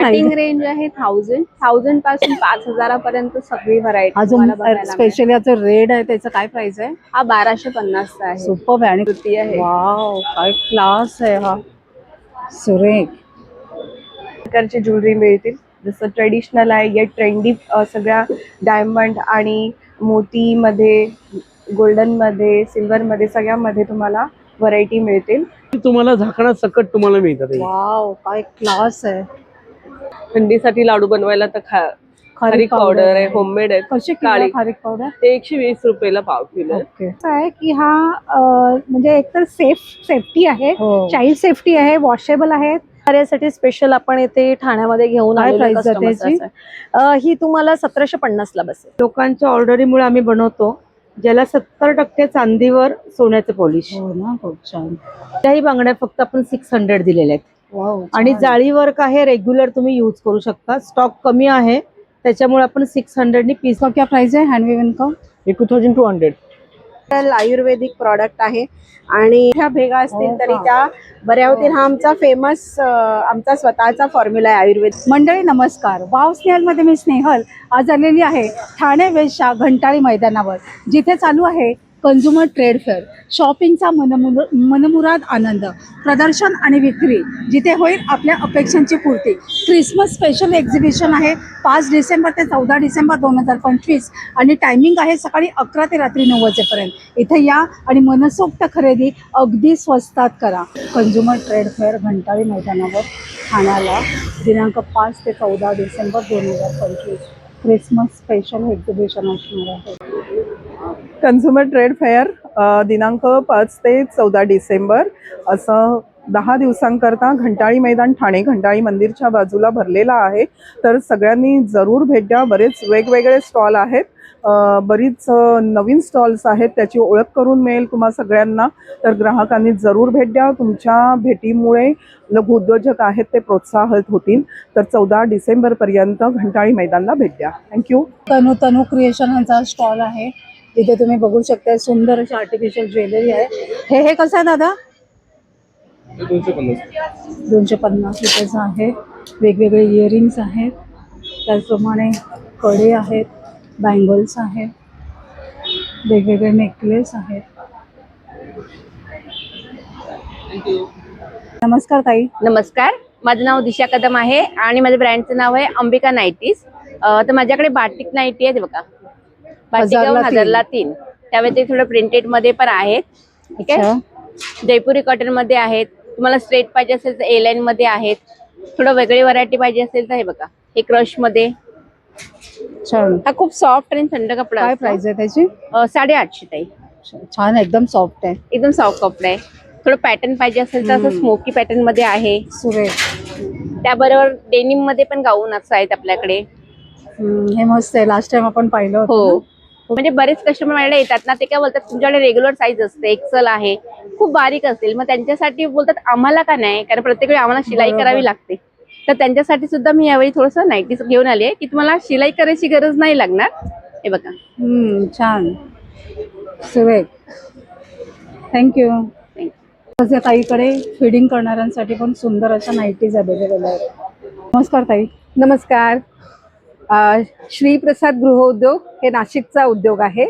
Starting range आहे 1000 पासून 5000 पर्यंत सगळी व्हरायटी अजून स्पेशली याचा रेड आहे त्याचं काय प्राइस आहे? हा 1250 चा आहे. सुपर आणि कुर्ती आहे. वाव काय क्लास आहे हा, सुरेख. प्रकारची ज्वेलरी मिळतील, जसं ट्रेडिशनल आहे या ट्रेंडी सगळ्या डायमंड आणि मोती मध्ये, गोल्डन मध्ये, सिल्वर मध्ये सगळ्यामध्ये तुम्हाला व्हरायटी मिळतील. तुम्हाला झाकणा सकट तुम्हाला मिळतात. वाव काय क्लास आहे. थंडीसाठी लाडू बनवायला तर खारीक पावडर आहे, होममेड आहे. कशी काळी खारीक पावडर? ते 120 रुपयाला पाव किलो आहे. ओके. आहे की हा म्हणजे एकतर सेफ्टी आहे, हो. चाइल्ड सेफ्टी आहे, वॉशेबल आहे. साठी स्पेशल आपण इथे ठाण्यामध्ये घेऊन काय आलेलो price जाते customers आहे. ही तुम्हाला 1750 ला बसेल. लोकांच्या ऑर्डरीमुळे आम्ही बनवतो, ज्याला 70% चांदीवर सोन्याचं पॉलिश. हो ना, खूप छान. त्याही बांगड्या फक्त आपण 600 दिलेल्या आहेत. वाव आणि जाळी वर्क आहे, रेग्युलर तुम्ही यूज करू शकता. स्टॉक कमी आहे त्याच्यामुळे आपण 600 नी पीस. क्या प्राइस आहे हँड विवन का? 2200. आयुर्वेदिक प्रॉडक्ट आहे आणि ह्या भेगा असतील तरी त्या बऱ्या होतील. हा आमचा फेमस आमचा स्वतःचा फॉर्म्युला आहे आयुर्वेद. मंडळी नमस्कार. वाव स्नेहल मध्ये मी स्नेहल आज आलेली आहे ठाणे वेस्टच्या घंटाळी मैदानावर, जिथे चालू आहे कंझ्युमर ट्रेड फेअर. शॉपिंगचा मनमुराद आनंद, प्रदर्शन आणि विक्री जिथे होईल आपल्या अपेक्षांची पूर्ती. क्रिसमस स्पेशल एक्झिबिशन आहे 5 डिसेंबर ते 14 डिसेंबर 2025 आणि टायमिंग आहे सकाळी 11 ते रात्री 9 वाजेपर्यंत. इथे या आणि मनसोक्त खरेदी अगदी स्वस्तात करा. कंझ्युमर ट्रेड फेअर घंटाळी मैदानावर ठाण्याला दिनांक 5 ते 14 डिसेंबर 2025 क्रिसमस स्पेशल एक्झिबिशन असणार आहे. कन्झ्युमर ट्रेड फेअर दिनांक 5 ते 14 डिसेंबर असं 10 दिवसांकरता घंटाळी मैदान ठाणे घंटाळी मंदिरच्या बाजूला भरलेला आहे. तर सगळ्यांनी जरूर भेट द्या. बरेच वेगवेगळे स्टॉल आहेत, बरीच नवीन स्टॉल्स आहेत, त्याची ओळख करून मिळेल तुम्हा सगळ्यांना. तर ग्राहकांनी जरूर भेट द्या. तुमच्या भेटीमुळे लघु उद्योजक आहेत ते प्रोत्साहित होतील. तर 14 डिसेंबरपर्यंत घंटाळी मैदानला भेट द्या. थँक्यू. तनू क्रिएशन यांचा स्टॉल आहे. इथे तुम्ही बघू शकता सुंदर अशी आर्टिफिशियल ज्वेलरी आहे. हे कसं आहे दादा? 250 रुपयाचं आहे. वेगवेगळे इयरिंग्स आहेत, त्याचप्रमाणे कडे आहेत, बँगल्स आहेत, वेगवेगळे नेकलेस आहेत. नमस्कार ताई. नमस्कार, माझं नाव दिशा कदम आहे आणि माझ्या ब्रँडचं नाव आहे अंबिका नाईटीज. तर माझ्याकडे बाटिक नाईटी आहे बघा, बाटिक 1000ला 3. त्यावेळी थोडं प्रिंटेड मध्ये पण आहेत. ठीक आहे, जयपुरी कॉटन मध्ये आहेत. तुम्हाला स्ट्रेट पाहिजे असेल तर ए लाईन मध्ये आहेत. थोडं वेगळी व्हरायटी पाहिजे असेल तर हे बघा, हे क्रश मध्ये. छान. हा खूप सॉफ्ट आणि थंड कपडा. काय प्राइस आहे त्याची? 850 ताई. छान, एकदम सॉफ्ट आहे, एकदम सॉफ्ट कपडा आहे. थोडं पॅटर्न पाहिजे असेल तर असं स्मोकी पॅटर्न मध्ये आहे. सुरेख. त्याबरोबर डेनिम मध्ये पण गाऊन असं आहेत आपल्याकडे. हे मस्त आहे, लास्ट टाइम आपण पाहिलं होतं. हो, म्हणजे बरेच कस्टमर माझ्याकडे येतात ना, ते काय बोलतात तुमच्याकडे रेग्युलर साईज असते, एक्सेल आहे, खूप बारीक असेल, मग त्यांच्यासाठी बोलतात आम्हाला का नाही, कारण प्रत्येक वेळी आम्हाला शिलाई करावी लागते. तर त्यांच्यासाठी सुद्धा मी यावेळी थोडंसं नाईटीज घेऊन आली आहे की तुम्हाला शिलाई करायची गरज नाही लागणार. हे बघा. छान, सुरेख. थँक्यू. ताईकडे फिडिंग करणाऱ्यांसाठी पण सुंदर अशा नाईटीज अवेलेबल आहेत. नमस्कार ताई. नमस्कार. श्री प्रसाद गृहोद्योग हे नाशिकचा उद्योग आहे.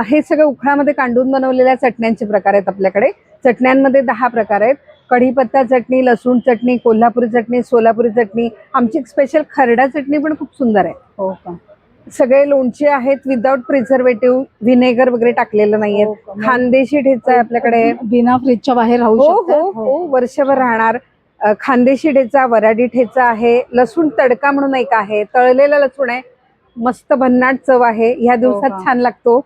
हे सगळं उखळामध्ये कांडून बनवलेल्या चटण्यांचे प्रकार आहेत आपल्याकडे. चटण्यांमध्ये 10 प्रकार आहेत. कढीपत्ता चटणी, लसूण चटणी, कोल्हापुरी चटणी, सोलापुरी चटणी. आमची एक स्पेशल खरडा चटणी पण खूप सुंदर आहे. हो का? सगळे लोणचे आहेत विदाउट प्रिझर्वेटिव्ह, व्हिनेगर वगैरे टाकलेलं नाहीये. खानदेशी ठेचा आहे आपल्याकडे, बिना फ्रीजच्या बाहेर राहू हो शकते. हो हो, वर्षभर राहणार. खानदेशी ठेचा, वराडी ठेचा आहे, लसूण तडका म्हणून एक आहे, तळलेला लसूण आहे, मस्त भन्नाट चव आहे, ह्या दिवसात छान लागतो.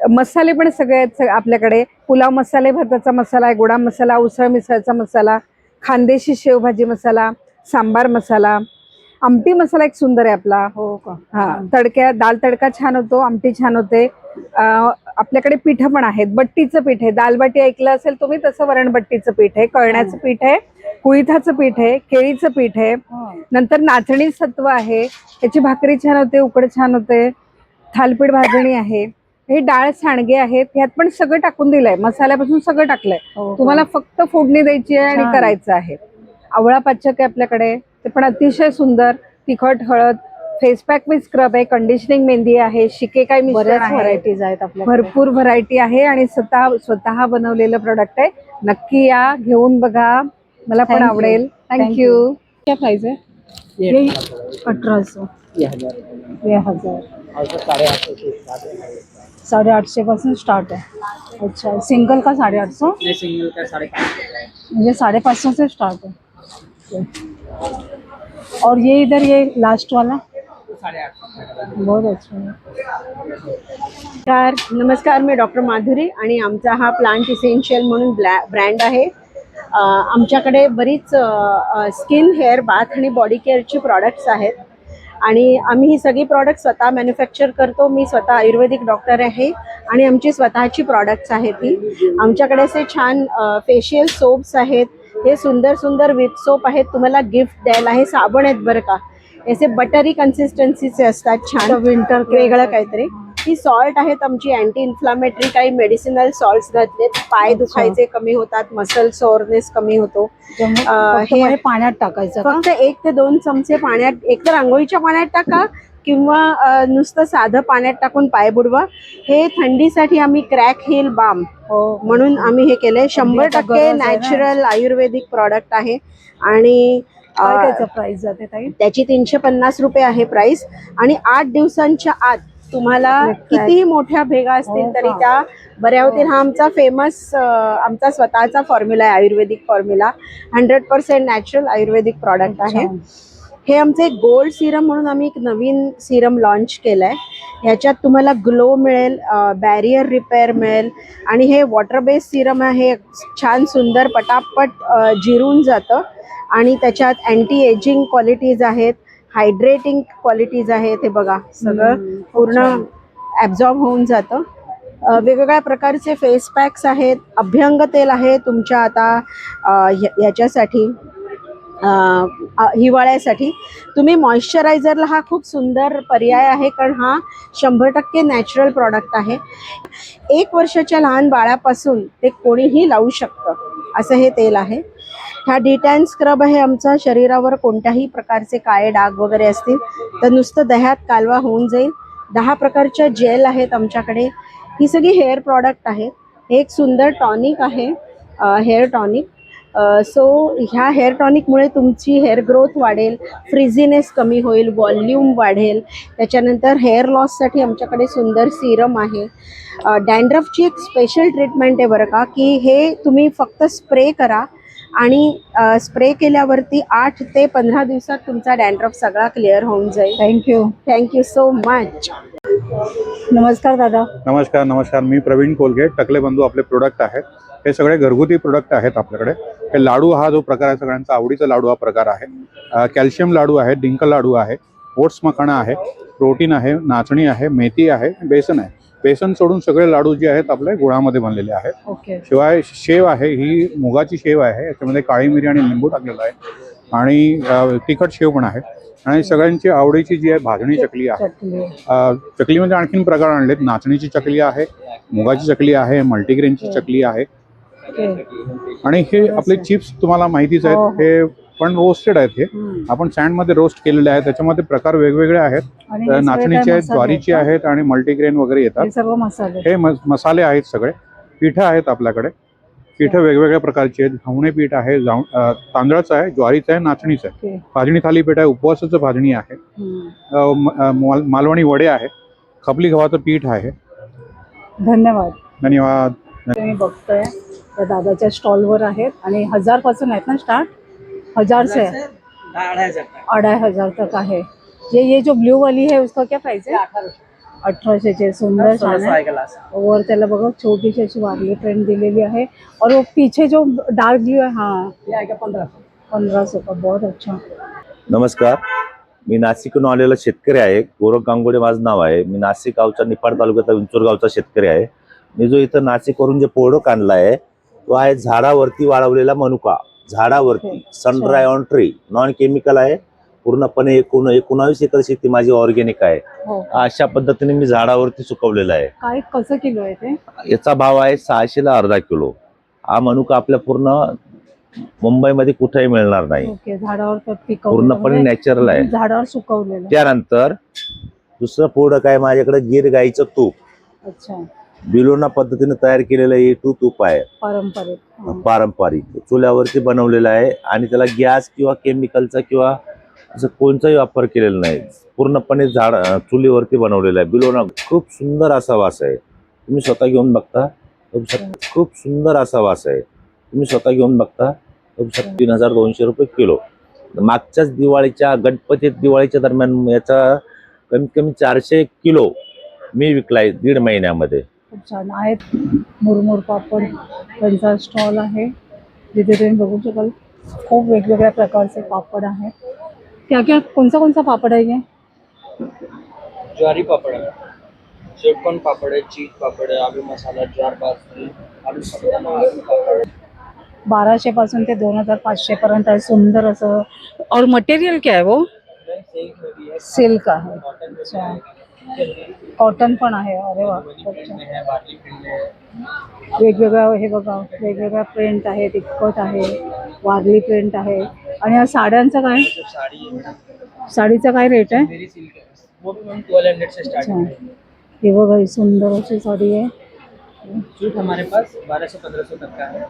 मसाले पण सगळे आहेत आपल्याकडे. पुलाव मसाले, भाताचा मसाला आहे, गोडा मसाला, उसळ मिसळचा मसाला, खानदेशी शेवभाजी मसाला, सांबार मसाला, आमटी मसाला एक सुंदर आहे आपला. हो का? हा, दाल तडका छान होतो, आमटी छान होते. आपल्याकडे पीठ पण आहेत. बट्टीचं पीठ आहे, दालबाटी ऐकलं असेल तुम्ही, तसं वरणबट्टीचं पीठ आहे, कळण्याचं पीठ आहे, कुळीथाचं पीठ आहे, केळीचं पीठ आहे. नंतर नाचणी सत्व आहे, त्याची भाकरी छान होते, उकड छान होते. थालपीठ भाजणी आहे. हे डाळ सांडगे आहेत, ह्यात पण सगळं टाकून दिलंय, मसाल्यापासून सगळं टाकलंय. तुम्हाला फक्त फोडणी द्यायची आहे आणि करायचं आहे. आवळा पाचक आहे आपल्याकडे, ते पण अतिशय सुंदर. तिखट हळद, फेस पॅक विथ स्क्रब आहे, कंडिशनिंग मेहंदी आहे, शिकेकाई मिश्रण बऱ्याच आहे, व्हरायटीज आहेत आपल्याकडे. भरपूर व्हरायटी आहे आणि स्वतः बनवलेलं प्रोडक्ट आहे. नक्की या, घेऊन बघा, मला पण Thank you. आवडेल. Thank thank you. क्या प्राइस है? ये 1800, ये 1000, 850 पासून स्टार्ट है. अच्छा, सिंगल का 850, सिंगल का 550. म्हणजे 550 से स्टार्ट है. और ये इधर ये लास्ट वाला 850, बहुत अच्छा है. नमस्कार, मी डॉक्टर माधुरी आणि आमचा हा प्लांट इसेन्शियल म्हणून ब्रँड आहे. आमच्याकडे बरीच स्किन, हेअर, बाथ आणि बॉडी केअरची प्रॉडक्ट्स आहेत आणि आम्ही ही सगळी प्रॉडक्ट स्वतः मॅन्युफॅक्चर करतो. मी स्वतः आयुर्वेदिक डॉक्टर आहे आणि आमची स्वतःची प्रॉडक्ट्स आहेत. ही आमच्याकडे असे छान फेशियल सोप्स आहेत. हे सुंदर सुंदर विथ सोप आहेत, तुम्हाला गिफ्ट द्यायला. हे साबण आहेत बरं का, असे बटरी कन्सिस्टन्सीचे असतात, छान विंटर वेगळं काहीतरी. ही सॉल्ट आहेत आमची अँटी इन्फ्लामेटरी, काही मेडिसिनल सॉल्ट्स घातलेत. पाय दुखायचे कमी होतात, मसल सोअरनेस कमी होतो. हे पाण्यात टाकायचं का? फक्त 1 ते 2 चमचे पाण्यात, एकतर आंघोळीच्या पाण्यात टाका किंवा नुसतं साधं पाण्यात टाकून पाय बुडवा. हे थंडीसाठी आम्ही क्रॅक हिल बाम म्हणून आम्ही हे केलंय. 100% नॅचरल आयुर्वेदिक प्रॉडक्ट आहे आणि काय त्याचं प्राइस जाते ताई? त्याची 350 रुपये आहे प्राइस. आणि 8 दिवसांच्या आत तुम्हाला कितीही मोठ्या भेगा असतील तरी त्या बऱ्या होतील. हा आमचा फेमस आमचा स्वतःचा फॉर्म्युला आहे, आयुर्वेदिक फॉर्म्युला. 100% नॅचरल आयुर्वेदिक प्रॉडक्ट आहे. हे आमचे गोल्ड सिरम म्हणून आम्ही एक नवीन सिरम लॉन्च केलं आहे. ह्याच्यात तुम्हाला ग्लो मिळेल, बॅरियर रिपेअर मिळेल आणि हे वॉटर बेस्ड सिरम आहे. छान सुंदर पटापट जिरून जातं आणि त्याच्यात अँटी एजिंग क्वालिटीज आहेत, हायड्रेटिंग क्वालिटीज आहेत. हे बघा, सगळं पूर्ण ॲब्झॉर्ब होऊन जातं. वेगवेगळ्या प्रकारचे फेस पॅक्स आहेत, अभ्यंग तेल आहे तुमच्या आता याच्यासाठी हिवाळ्यासाठी. तुम्ही मॉइश्चरायझरला हा खूप सुंदर पर्याय आहे, कारण हा 100% नॅचरल प्रॉडक्ट आहे. 1 वर्षाच्या लहान बाळापासून ते कोणीही लावू शकतं असं हे तेल आहे. हा डिटॅन स्क्रब आहे आमचा. शरीरावर कोणत्याही प्रकारचे काळे डाग वगैरे असतील तर नुसतं दह्यात कालवा होऊन जाईल. 10 प्रकारच्या जेल आहेत आमच्याकडे. ही सगळी हेअर प्रॉडक्ट आहेत. हे एक सुंदर टॉनिक आहे, हेअर टॉनिक. सो ह्या हेअर टॉनिकमुळे तुमची हेअर ग्रोथ वाढेल, फ्रिझीनेस कमी होईल, व्हॉल्यूम वाढेल. त्याच्यानंतर हेअर लॉससाठी आमच्याकडे सुंदर सिरम आहे. डॅन्ड्रफची एक स्पेशल ट्रीटमेंट आहे बरं का, की हे तुम्ही फक्त स्प्रे करा आणि स्प्रे केल्यावरती 8 ते 15 दिवसात तुमचा डॅन्ड्रफ सगळा क्लिअर होऊन जाईल. Thank you so much. नमस्कार दादा. नमस्कार. मी प्रवीण कोलगे. टकले बंधू आपले प्रोडक्ट आहेत. हे सगळे घरगुती प्रोडक्ट आहेत आपल्याकडे. हे लाडू हा जो प्रकार आहे सगळ्यांचा आवडीचा लाडू हा प्रकार आहे. कॅल्शियम लाडू आहे, डिंक लाडू आहे, ओट्स मखाणा आहे, प्रोटीन आहे, नाचणी आहे, मेथी आहे, बेसन आहे. बेसन सोडून सगळे लाडू जे आहेत आपले गुळामध्ये बनलेले आहेत. शिवाय शेव आहे, ही मुगाची शेव आहे. याच्यामध्ये काळी मिरी आणि लिंबू टाकलेला आहे आणि तिखट शेव पण आहे. आणि सगळ्यांची आवडीची जी आहे भाजणी चकली आहे. चकलीमध्ये आणखीन प्रकार आणलेत. नाचणीची चकली आहे, मुगाची चकली आहे, मल्टीग्रेनची चकली आहे. आणि हे आपले चिप्स तुम्हाला माहितीच आहेत, हे पण रोस्टेड आहेत. हे आपण सँडमध्ये रोस्ट केलेले आहेत. त्याच्यामध्ये प्रकार वेगवेगळे आहेत. नाचणीचे आहेत, ज्वारीची आहेत आणि मल्टीग्रेन वगैरे येतात. हे मसाले आहेत सगळे. पिठं आहेत आपल्याकडे. पिठं वेगवेगळ्या प्रकारची आहेत. घावणे पीठ आहे, तांदळाचं आहे, ज्वारीचं आहे, नाचणीचं आहे. भाजणी थालीपीठ आहे, उपवासाचं भाजणी आहे, मालवणी वडे आहे, खपली गव्हाचं पीठ आहे. धन्यवाद. तुम्ही बघतोय त्या दादाच्या स्टॉलवर आहेत आणि 1000 पासून आहेत ना स्टार्ट? 1000 से 2500 तक आहे. ये जो ब्लू वाली है उसका क्या प्राइस है? 1800 सुंदर छान आहे. वर त्याला बघा छोटीशी अशी वारली प्रिंट दिलेली आहे. और वो पीछे जो डार्क ब्लू है, हाँ 1500 का. बहुत अच्छा. नमस्कार, मी नाशिकहून आलेला शेतकरी आहे. गोरख गांगुडे माझं नाव आहे. मी नाशिक गावचा, निफाड तालुक्याचा विंचूर गावचा शेतकरी आहे. मी जो इथं नाशिकवरून जे प्रोडक्ट आणला आहे तो आहे झाडावरती वाळवलेला मनुका. झाडावरती सनड्राय ऑन ट्री, नॉन केमिकल आहे. पूर्णपणे 19 एकर शेती माझी ऑर्गॅनिक आहे. अशा पद्धतीने मी झाडावरती सुकवलेला आहे. काय कसं किलो आहे ते? याचा भाव आहे 600 ला अर्धा किलो. हा मनुका आपल्या पूर्ण मुंबईमध्ये कुठेही मिळणार नाही. ओके, झाडावर पिकवलेलं पूर्णपणे म्हणजे नॅचरल आहे. झाडावर सुकवलेलं. त्यानंतर दुसरं प्रोडक्ट आहे माझ्याकडे गीर गाईचं तूप. अच्छा, बिलोना पद्धतीने तयार केलेलं A2 तूप आहे. पारंपरिक. पारंपरिक चुल्यावरती बनवलेलं आहे आणि त्याला गॅस किंवा केमिकलचा किंवा असं कोणताही वापर केलेला नाही. पूर्णपणे चुलीवरती बनवलेलं आहे. बिलोना खूप सुंदर असा वास आहे. तुम्ही स्वतः घेऊन बघता. खूप सुंदर असा वास आहे. तुम्ही स्वतः घेऊन बघता. 3200 रुपये किलो. मागच्याच दिवाळीच्या दिवाळीच्या दरम्यान याचा कमीत कमी 400 किलो मी विकलाय 1.5 महिन्यामध्ये. खूप छान आहेत. मुरमुर पापड त्यांचा स्टॉल आहे, जिथे तुम्ही बघू शकाल खूप वेगवेगळ्या प्रकारचे पापड आहेत. क्या कोणता पापड आहे? ज्वारी पापड़ है, स्वीटकॉर्न पापड़ है, चीज पापड़ है, आलू मसाला, ज्वार बाजरी, आलू साबुदाना, आलू पापड़. 1200 पासून ते 2500 पर्यंत आहे. सुंदर असं. और मटेरियल क्या है वो? सिल्क आहे. अच्छा, कॉटन पण आहे. अरे वा, खूप छान. वेगवेगळ्या हे बघा, वेगवेगळ्या प्रिंट आहे. इतकत आहे, वारली प्रिंट आहे. आणि या साड्यांचं काय? साडीचा काय रेट आहे? वो भी मैम 1200 से स्टार्ट अच्छा, है. हे बघा, ही सुंदर अशी साडी आहे. सूट हमारे पास 1200-1500 तक का है.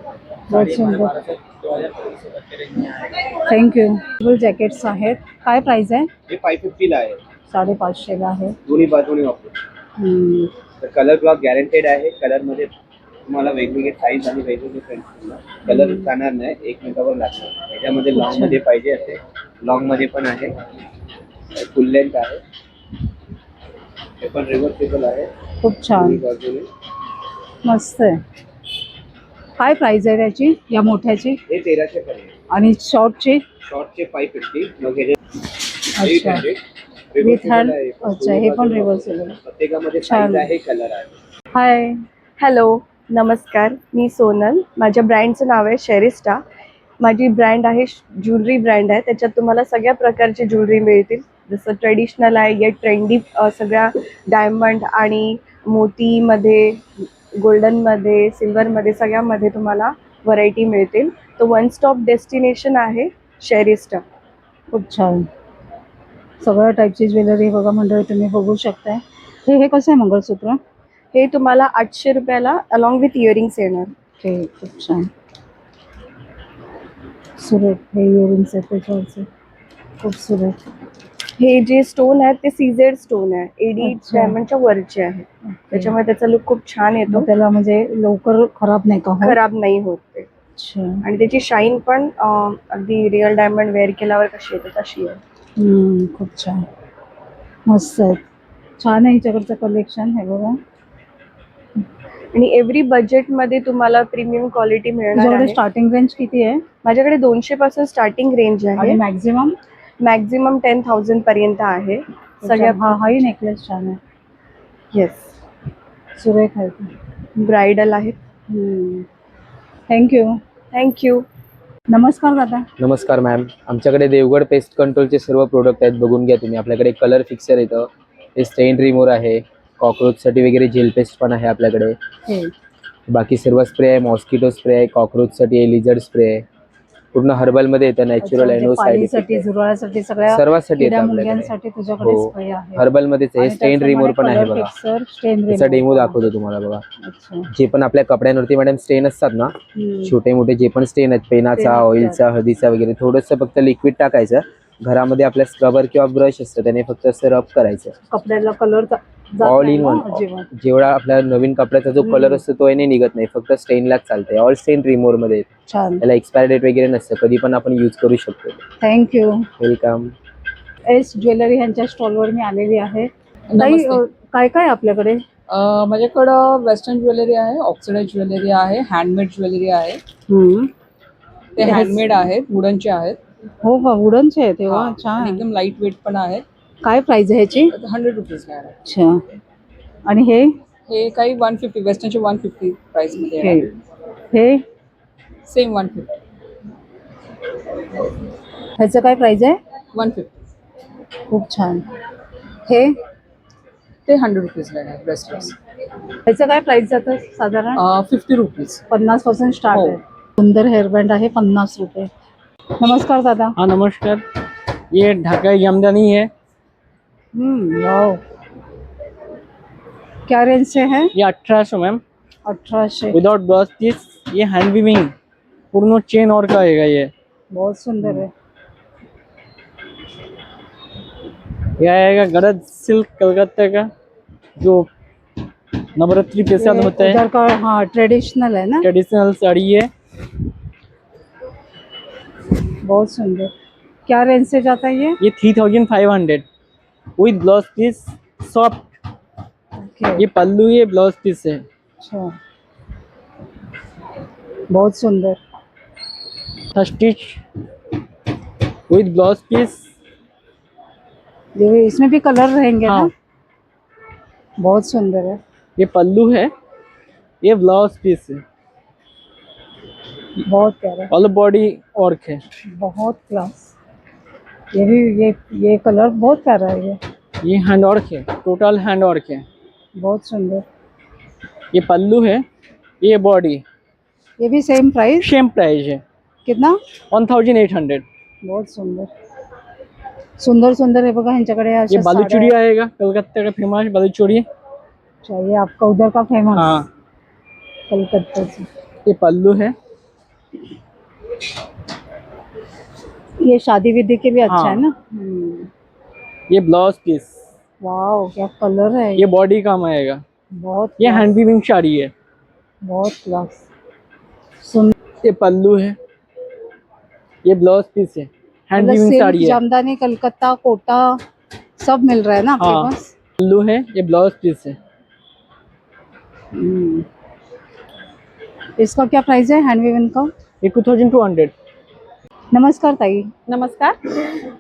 बहुत साड़ी हमारे सुंदर. 1200-2000 तक के रेंज में आएगा. थँक्यू. फुल जॅकेट्स आहेत. काय प्राइस आहे? ये 550 ला आहे. 550 ला आहे. दोन्ही बाजूने वापरू. तर कलर ब्लॉक गॅरंटेड आहे. कलर मध्ये तुम्हाला वेगवेगळे साईज आणि वेगवेगळे प्रिंट कलर जाणार नाही, एकमेकावर लागणार. त्याच्यामध्ये लॉंग मध्ये पाहिजे असे लॉंग मध्ये पण आहे, फुल लेंथ आहे, हे पण रिव्हर्सेबल आहे. खूप छान, दोन्ही बाजूने. मस्त आहे. काय प्राइस आहे त्याची, या मोठ्याची? हे 1300 पर्यंत. आणि शॉर्टची? शॉर्टचे 550. मग हे अच्छा, विथ हँड. अच्छा, हे पण रिव्हर्सेबल. प्रत्येकामध्ये छान. साईज आहे, कलर आहे. हाय, हॅलो, नमस्कार. मी सोनल. माझ्या ब्रँडचं नाव आहे शेरिस्टा. माझी ब्रँड आहे, ज्वेलरी ब्रँड आहे. त्याच्यात तुम्हाला सगळ्या प्रकारची ज्वेलरी मिळतील. जसं ट्रेडिशनल आहे, या ट्रेंडी सगळ्या डायमंड आणि मोतीमध्ये, गोल्डनमध्ये, सिल्वरमध्ये सगळ्यामध्ये तुम्हाला व्हरायटी मिळतील. तो वन स्टॉप डेस्टिनेशन आहे शेरिस्टा. खूप छान. सगळ्या टाईपची ज्वेलरी बघा मंडळी, तुम्ही बघू शकताय. हे कसं आहे मंगळसूत्र? हे तुम्हाला 800 रुपयाला अलॉंग विथ इयरिंग्स येणार. ओके, खूप छान. सुरेख हे इयरिंग्स आहेत त्याच्यावरचे, खूप सुरेख. हे जे स्टोन आहेत ते सीझेड स्टोन आहे, एडी अच्छा. डायमंडच्या वरचे आहे. त्याच्यामुळे त्याचा लुक खूप छान येतो. मग त्याला म्हणजे लवकर खराब नाही का होत? खराब नाही होत ते. अच्छा. आणि त्याची शाईन पण अगदी रिअल डायमंड वेअर केल्यावर कशी येते तशी आहे. खूप छान, मस्त आहे. छान आहे हिच्याकडचं कलेक्शन. हे बघा, आणि एव्हरी बजेटमध्ये तुम्हाला प्रीमियम क्वालिटी मिळणार तुझ्याकडे आहे. स्टार्टिंग रेंज किती आहे? माझ्याकडे 200 पासून स्टार्टिंग रेंज आणि आहे. मॅक्झिमम? मॅक्झिमम 10,000 पर्यंत आहे. सगळ्या हाही नेकलेस छान आहे. येस, सुरेख आहे. ब्रायडल आहेत. थँक्यू. थँक्यू. नमस्कार दादा. नमस्कार मॅम. आमच्याकडे देवगड पेस्ट कंट्रोलचे सर्व प्रोडक्ट आहेत, बघून घ्या तुम्ही. आपल्याकडे कलर फिक्सर येतं, हे स्टेन रिमूव्हर आहे, कॉकरोचसाठी वगैरे जेल पेस्ट पण आहे आपल्याकडे. बाकी सर्व स्प्रे आहे, मॉस्किटो स्प्रे आहे, कॉकरोचसाठी आहे, लिझर्ड स्प्रे आहे. पूर्ण हर्बलमध्ये येतं, नॅचरल आहे, नो साईड पालीसाठी, झुरळासाठी, सगळ्या सर्वांसाठी येतं आपल्याकडे. मुंग्यांसाठी तुझ्याकडे हो, स्प्रे आहे. हर्बलमध्येच आहे. स्टेन रिमूव्हर पण आहे बघा. स्टेन त्याचा डेमो दाखवतो तुम्हाला बघा. अच्छा. जे पण आपल्या कपड्यांवरती मॅडम स्टेन असतात ना, छोटे मोठे जे पण स्टेन आहेत, पेनाचा, ऑइलचा, हळदीचा वगैरे, थोडंसं फक्त लिक्विड टाकायचं. घरामध्ये आपल्या स्क्रबर किंवा ब्रश असतं, त्याने फक्त असं रब करायचं. कपड्याला कलर ऑल इन वन. जेवढा आपल्या नवीन कपड्याचा जो कलर असतो तो याने निघत नाही, फक्त स्टेनलाच चालतंय. ऑल स्टेन रिमूव्हर मध्ये. छान. त्याला एक्सपायर डेट वगैरे नसतं, कधी पण आपण यूज करू शकतो. थँक्यू. वेलकम. एस ज्वेलरी यांच्या स्टॉलवर मी आलेली आहे. काय काय आपल्याकडे? माझ्याकडं वेस्टर्न ज्वेलरी आहे, ऑक्सिडाइज ज्वेलरी आहे, हँडमेड ज्वेलरी आहे. ते हँडमेड आहेत, वुडनचे आहेत. हो का, वुडनचे आहेत तेव्हा. छान. एकदम लाईट वेट पण आहेत. काय प्राइस आहे ह्याची? 100 रुपीज आहे. अच्छा. आणि हे काही 150, वेस्टर्नचे 150 प्राइस मध्ये आहे. हे सेम 150. ह्याचं काय प्राइस आहे? 150. खूप छान. हे ते 100 रुपीज आहे ब्रेसलेट्स. ह्याचं काय प्राइस जातं साधारण? 50 रुपीज. 50 पासून स्टार्ट आहे. सुंदर हेअरबँड आहे 50 रुपये. नमस्कार दादा. हाँ नमस्कार, ये ढाका जामदानी है, वाओ. क्या रेंज से है? ये 1800 मैम, 1800. Without blouse piece. ये हैंड वीविंग पूर्ण चेन और का आएगा ये. बहुत सुंदर है. ये आएगा गरज सिल्क कलकत्ता का, जो नवरात्रि पे साथ होता है. उधर का हाँ ट्रेडिशनल है ना. ट्रेडिशनल साड़ी है. बहुत सुंदर. क्या रेंज से जाता है ये? ये 3500 विद ब्लाउज पीस सॉफ्ट. ये पल्लू, ये ब्लाउज पीस है. अच्छा, बहुत सुंदर. स्टिच विद ब्लाउज पीस. ये इसमें भी कलर रहेंगे हाँ. ना. बहुत सुंदर है. ये पल्लू है, ये ब्लाउज पीस है. बहुत प्यारा. ऑल बॉडी वर्क है. बहुत क्लास. ये भी ये कलर बहुत प्यारा है. ये हैंड वर्क है, टोटल हैंड वर्क है. बहुत सुंदर. ये पल्लू है, ये बॉडी. ये भी सेम प्राइस? सेम प्राइस है. कितना? 1800. बहुत सुंदर. सुंदर सुंदर है बघा ह्यांच्याकडे अशा ये बालूचूड़ी साड्या. आएगा, कलकत्ता का फेमस बालूचूड़ी. चाहिए आपका उधर का फेमस. हाँ. कलकत्ता से. ये पल्लू है. ये शादी विधि के भी अच्छा हाँ. है ना. ये ब्लाउज पीस. वाओ, क्या कलर है. ये बॉडी काम आएगा. बहुत ये class. हैंड वीविंग साड़ी है. बहुत क्लास. सुंदर. ये पल्लू है, ये ब्लाउज पीस है. हैंड मतलब वीविंग सिल्क, साड़ी है. जामदानी, कलकत्ता, कोटा सब मिल रहा है ना आपके हाँ. पास. पल्लू है, ये ब्लाउज पीस है. इसका क्या प्राइस है हैंड वीवन का? ये 2200. नमस्कार ताई. नमस्कार,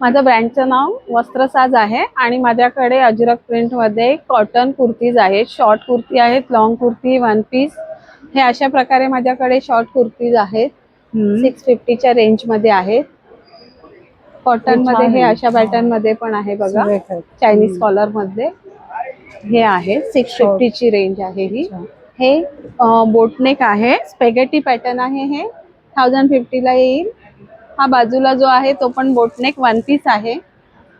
माझं ब्रँडचं नाव वस्त्रसाज आहे आणि माझ्याकडे अजरक प्रिंटमध्ये कॉटन कुर्तीज आहेत. शॉर्ट कुर्ती आहेत, लॉंग कुर्ती, वन पीस. हे अशा प्रकारे माझ्याकडे शॉर्ट कुर्तीज आहेत. 650च्या रेंजमध्ये आहेत. कॉटनमध्ये हे अशा पॅटर्नमध्ये पण आहे बघा, चायनीज कॉलरमध्ये हे आहे. 650ची रेंज आहे ही. हे बोटनेक आहे, स्पेगेटी पॅटर्न आहे. हे 1050ला येईल. हा बाजूला जो आहे तो पण बोटनेक वन पीस आहे.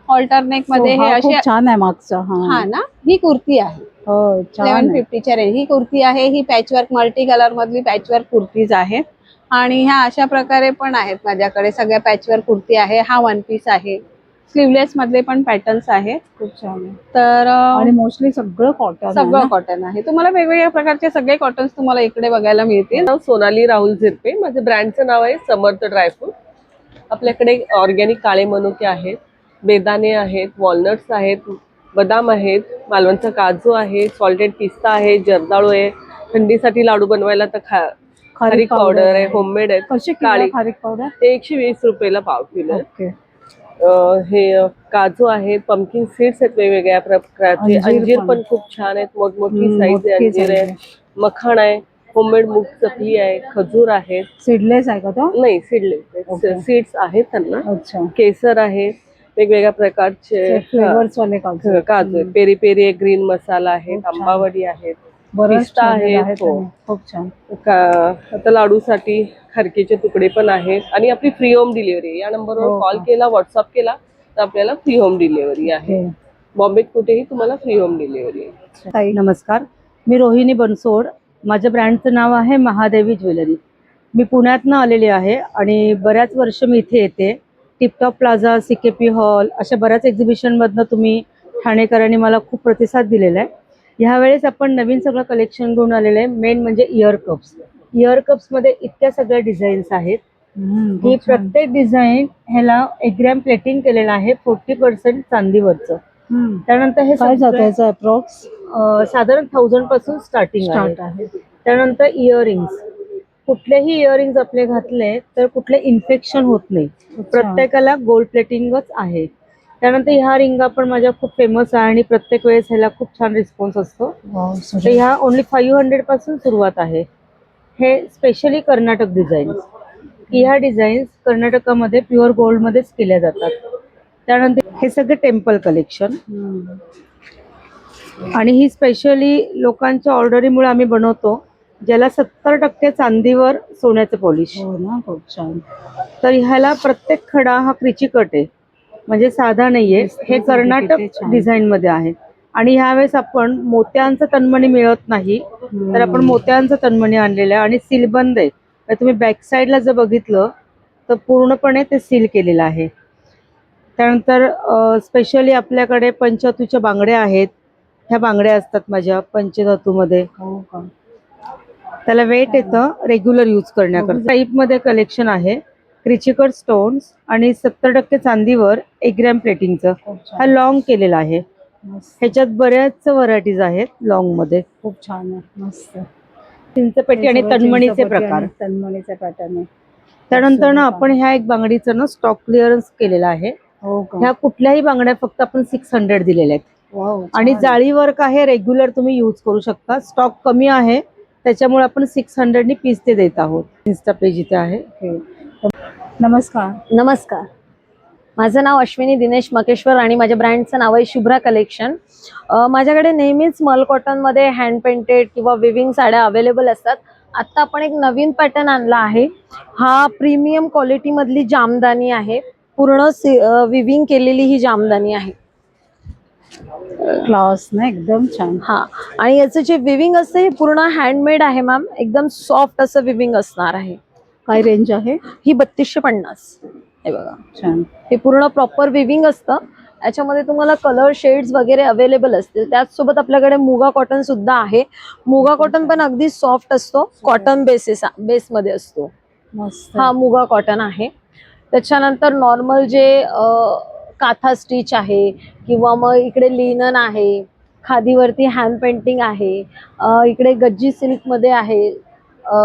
ऑल्टरनेक मध्ये हे खूप असे छान आहे मागचा. हा ना, ही कुर्ती आहे. हो, छान आहे. 1150च्या रेंज ही कुर्ती आहे. ही पॅचवर्क मल्टी कलर मधली पॅचवर्क कुर्तीज आहेत आणि ह्या अशा प्रकारे पण आहेत माझ्याकडे. सगळ्या पॅचवर्क कुर्ती आहे. हा वन पीस आहे. स्लीवलेस मधले पण पॅटर्न्स आहेत. खूप छान आहे. तर आणि मोस्टली सगळं कॉटन. सगळं कॉटन आहे. तुम्हाला वेगवेगळ्या प्रकारचे सगळे कॉटन्स तुम्हाला इकडे बघायला मिळतील. नाव सोनाली राहुल झिरपे. माझे ब्रँडचं नाव आहे समर्थ ड्रायफ्रूट. आपल्याकडे ऑर्गॅनिक काळे मनुके आहेत, बेदाणे आहेत, वॉलनट्स आहेत, बदाम आहेत, मालवणचा काजू आहे, सॉल्टेड पिस्ता आहे, जर्दाळू आहे. थंडीसाठी लाडू बनवायला तर खारीक पावडर आहे, होममेड आहे. कशी काळी खारीक पावडर? ते 120 रुपयाला पाव किलो. ओके. हे काजू आहेत, पंपकिन सीड्स आहेत वेगवेगळ्या प्रकारचे. अंजीर पण खूप छान आहेत, मोठमोठी साईज आहे. अंजीर आहे, मखाण आहे, होममेड मूग चकली आहे, खजूर आहेत. सीडलेस आहे का तो? नाही, सीडलेस. सीड्स आहेत त्यांना. अच्छा. केसर आहे, वेगवेगळ्या प्रकारचे फ्लेवर्स वाले काजू. काजू आहे. पेरी पेरी आहे, ग्रीन मसाला आहे, आंबावडी आहेत, पिस्ता आहे. खूप छान. आता लाडूसाठी खारकेचे तुकडे पण आहेत आणि आपली फ्री होम डिलिव्हरी. या नंबरवर कॉल केला, व्हॉट्सअप केला तर आपल्याला फ्री होम डिलिव्हरी आहे. बॉम्बेत कुठेही तुम्हाला फ्री होम डिलिव्हरी आहे. नमस्कार, मी रोहिणी बनसोड. माझ्या ब्रँडचं नाव आहे महादेवी ज्वेलरी. मी पुण्यातनं आलेली आहे आणि बऱ्याच वर्ष मी इथे येते. टिपटॉप प्लाझा, CKP हॉल अशा बऱ्याच एक्झिबिशनमधनं तुम्ही ठाणेकरांनी मला खूप प्रतिसाद दिलेला आहे. ह्यावेळेस आपण नवीन सगळं कलेक्शन घेऊन आलेलं आहे. मेन म्हणजे इयर कप्स. इयर कप्समध्ये इतक्या सगळ्या डिझाईन्स आहेत. ही प्रत्येक डिझाईन ह्याला 1 ग्रॅम प्लेटिंग केलेलं आहे, 40% चांदीवरचं. त्यानंतर हे काय जातं याचा अप्रॉक्स? साधारण 1000 पासून स्टार्टिंग आहे. त्यानंतर इयरिंग्स, कुठलेही इयरिंग्स आपले घातले तर कुठले इन्फेक्शन होत नाही. प्रत्येकाला गोल्ड प्लेटिंगच आहे. त्यानंतर ह्या रिंगा पण माझ्या खूप फेमस आहे आणि प्रत्येक वेळेस ह्याला खूप छान रिस्पॉन्स असतो. तर ह्या ओन्ली 500 पासून सुरुवात आहे. हे स्पेशली कर्नाटक डिझाईन्स. ह्या डिझाईन्स कर्नाटकामध्ये प्युअर गोल्डमध्येच केल्या जातात. त्यानंतर हे सगळे टेम्पल कलेक्शन आणि ही स्पेशली लोकांच्या ऑर्डरीमुळे आम्ही बनवतो. ज्याला 70% चांदीवर सोन्याचं पॉलिश. हो ना, खूप छान. तर ह्याला प्रत्येक खडा हा क्रिची कट आहे, म्हणजे साधा नाहीये. हे कर्नाटक डिझाईन मध्ये आहे. आणि ह्यावेळेस आपण मोत्यांचं तन्मणी मिळत नाही, तर आपण मोत्यांचं तन्मणी आणलेलं आहे आणि सीलबंद आहे. तर तुम्ही बॅक साईडला जर बघितलं तर पूर्णपणे ते सील केलेलं आहे. त्यानंतर स्पेशली आपल्याकडे पंचधातूच्या बांगड्या आहेत. ह्या बांगड्या असतात माझ्या पंचधातूमध्ये. हो का? त्याला वेट येतं रेग्युलर यूज करण्याकरता. टाईपमध्ये कलेक्शन आहे, क्रिचिकट स्टोन्स आणि 70% चांदीवर 1 ग्रॅम प्लेटिंगचं. हा लॉंग केलेला आहे. ह्याच्यात बऱ्याच व्हरायटीज आहेत लॉंग मध्ये. खूप छान आहे, मस्त. चिंचपेटी आणि तन्मणीचे प्रकार. तन्मणीचा पॅटर्न आहे. त्यानंतर ना आपण ह्या एक बांगडीचं ना स्टॉक क्लिअरन्स केलेला आहे. हो का? ह्या कुठल्याही बांगड्या फक्त आपण 600 दिलेल्या आहेत. वाव, आणि छान. जाळी वर्क आहे, रेग्युलर तुम्ही यूज करू शकता. स्टॉक कमी आहे त्याच्यामुळे आपण 600 नी पीस ते देत आहोत. इन्स्टा पेज इथे आहे. नमस्कार. नमस्कार, माझं नाव अश्विनी दिनेश मकेश्वर आणि माझ्या ब्रँडचं नाव आहे शुभ्रा कलेक्शन. माझ्याकडे नेहमीच मल कॉटनमध्ये हँड पेंटेड किंवा विविंग साड्या अवेलेबल असतात. आत्ता आपण एक नवीन पॅटर्न आणला आहे. हा प्रीमियम क्वालिटीमधली जामदानी आहे, पूर्ण विविंग केलेली ही जामदानी आहे. क्लास ना, एकदम छान. हा, आणि याचं जे विविंग असतं हे पूर्ण हँडमेड आहे मॅम. एकदम सॉफ्ट असं विविंग असणार आहे. काय रेंज आहे ही? 3250. हे बघा, छान. हे पूर्ण प्रॉपर विविंग असतं. याच्यामध्ये तुम्हाला कलर शेड्स वगैरे अवेलेबल असतील. त्याचसोबत आपल्याकडे मुगा कॉटन सुद्धा आहे. मुगा कॉटन पण अगदी सॉफ्ट असतो, कॉटन बेसमध्ये असतो. मस्त. हा मुगा कॉटन आहे. त्याच्यानंतर नॉर्मल जे काथा स्टिच आहे किंवा मग इकडे लिनन आहे, खादीवरती हँड पेंटिंग आहे, इकडे गज्जी सिल्कमध्ये आहे,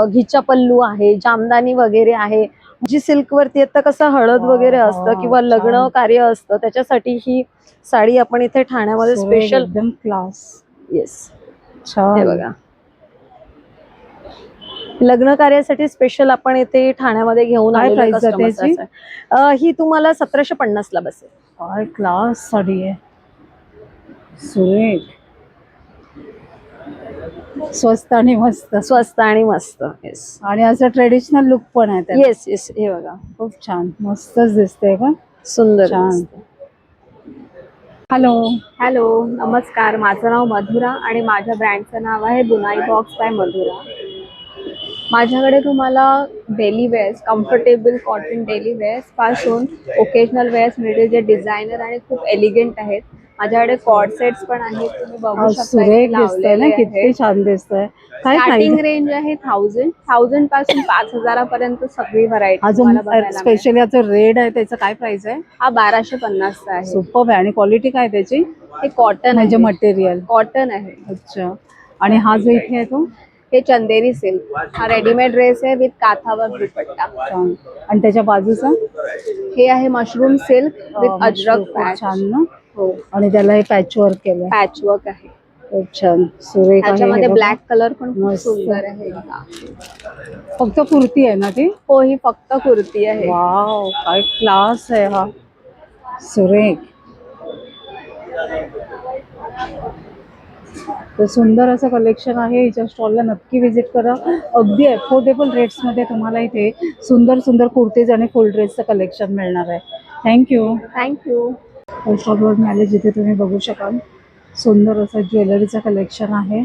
घिचा पल्लू आहे, जामदानी वगैरे आहे. जी सिल्कवरती आता कसं हळद वगैरे असतं किंवा लग्न कार्य असतं, त्याच्यासाठी ही साडी आपण इथे ठाण्यामध्ये स्पेशल. एकदम क्लास. येस, छान. हे बघा, लग्न कार्यासाठी स्पेशल आपण इथे ठाण्यामध्ये घेऊन काय आलेलो प्राइस जाते कस्टमर्ससाठी. ही तुम्हाला 1750 ला बसेल. काय क्लास साडी आहे, सुरेख, स्वस्त आणि मस्त. स्वस्त आणि मस्त. येस, आणि असं ट्रेडिशनल लुक पण आहे त्याला. येस येस, हे बघा, खूप छान, मस्तच दिसते का? सुंदर. छान. हॅलो. हॅलो, नमस्कार. माझं नाव मधुरा आणि माझ्या ब्रँडचं नाव आहे बुनाई बॉक्स बाय मधुरा. माझ्याकडे तुम्हाला daily wears, comfortable cotton daily wears पासून ओकेजनल वेअर्स मिळतील, जे डिझायनर आणि खूप एलिगंट आहेत. माझ्याकडे कॉर्ड सेट्स पण आहेत, तुम्ही बघू शकता. सुरेख दिसतंय ना, किती छान दिसतंय. काय स्टार्टिंग रेंज आहे 1000 पासून 5000 पर्यंत सगळी व्हरायटी अजून स्पेशली याचं रेड आहे, त्याचं काय प्राइस आहे? हा 1250 चा आहे. सुपर आहे. आणि क्वालिटी काय त्याची? हे कॉटन म्हणजे मटेरियल कॉटन आहे. अच्छा. आणि हा जो इथे आहे तो? हे चंदेरी सिल्क. हा रेडीमेड ड्रेस आहे विथ काथावर दुपट्टा. आणि त्याच्या बाजूचा? हे आहे mushroom silk with Ajrak patch. छान ना. हो. आणि त्याला हे पॅच वर्क केलं. पॅच वर्क आहे. खूप छान, सुरेख. त्याच्यामध्ये ब्लॅक कलर पण खूप सुंदर आहे. फक्त कुर्ती आहे ना ती? हो, ही फक्त कुर्ती आहे. वाव, काय क्लास आहे हा, सुरेख. तर सुंदर असं कलेक्शन आहे. हिच्या स्टॉलला नक्की व्हिजिट करा. अगदी अफोर्डेबल रेट्समध्ये तुम्हाला इथे सुंदर सुंदर कुर्तीज आणि फुल ड्रेसचं कलेक्शन मिळणार आहे. थँक्यू. थँक्यू. स्टॉलवर मिळाले जिथे तुम्ही बघू शकाल सुंदर असं ज्वेलरीचं कलेक्शन आहे.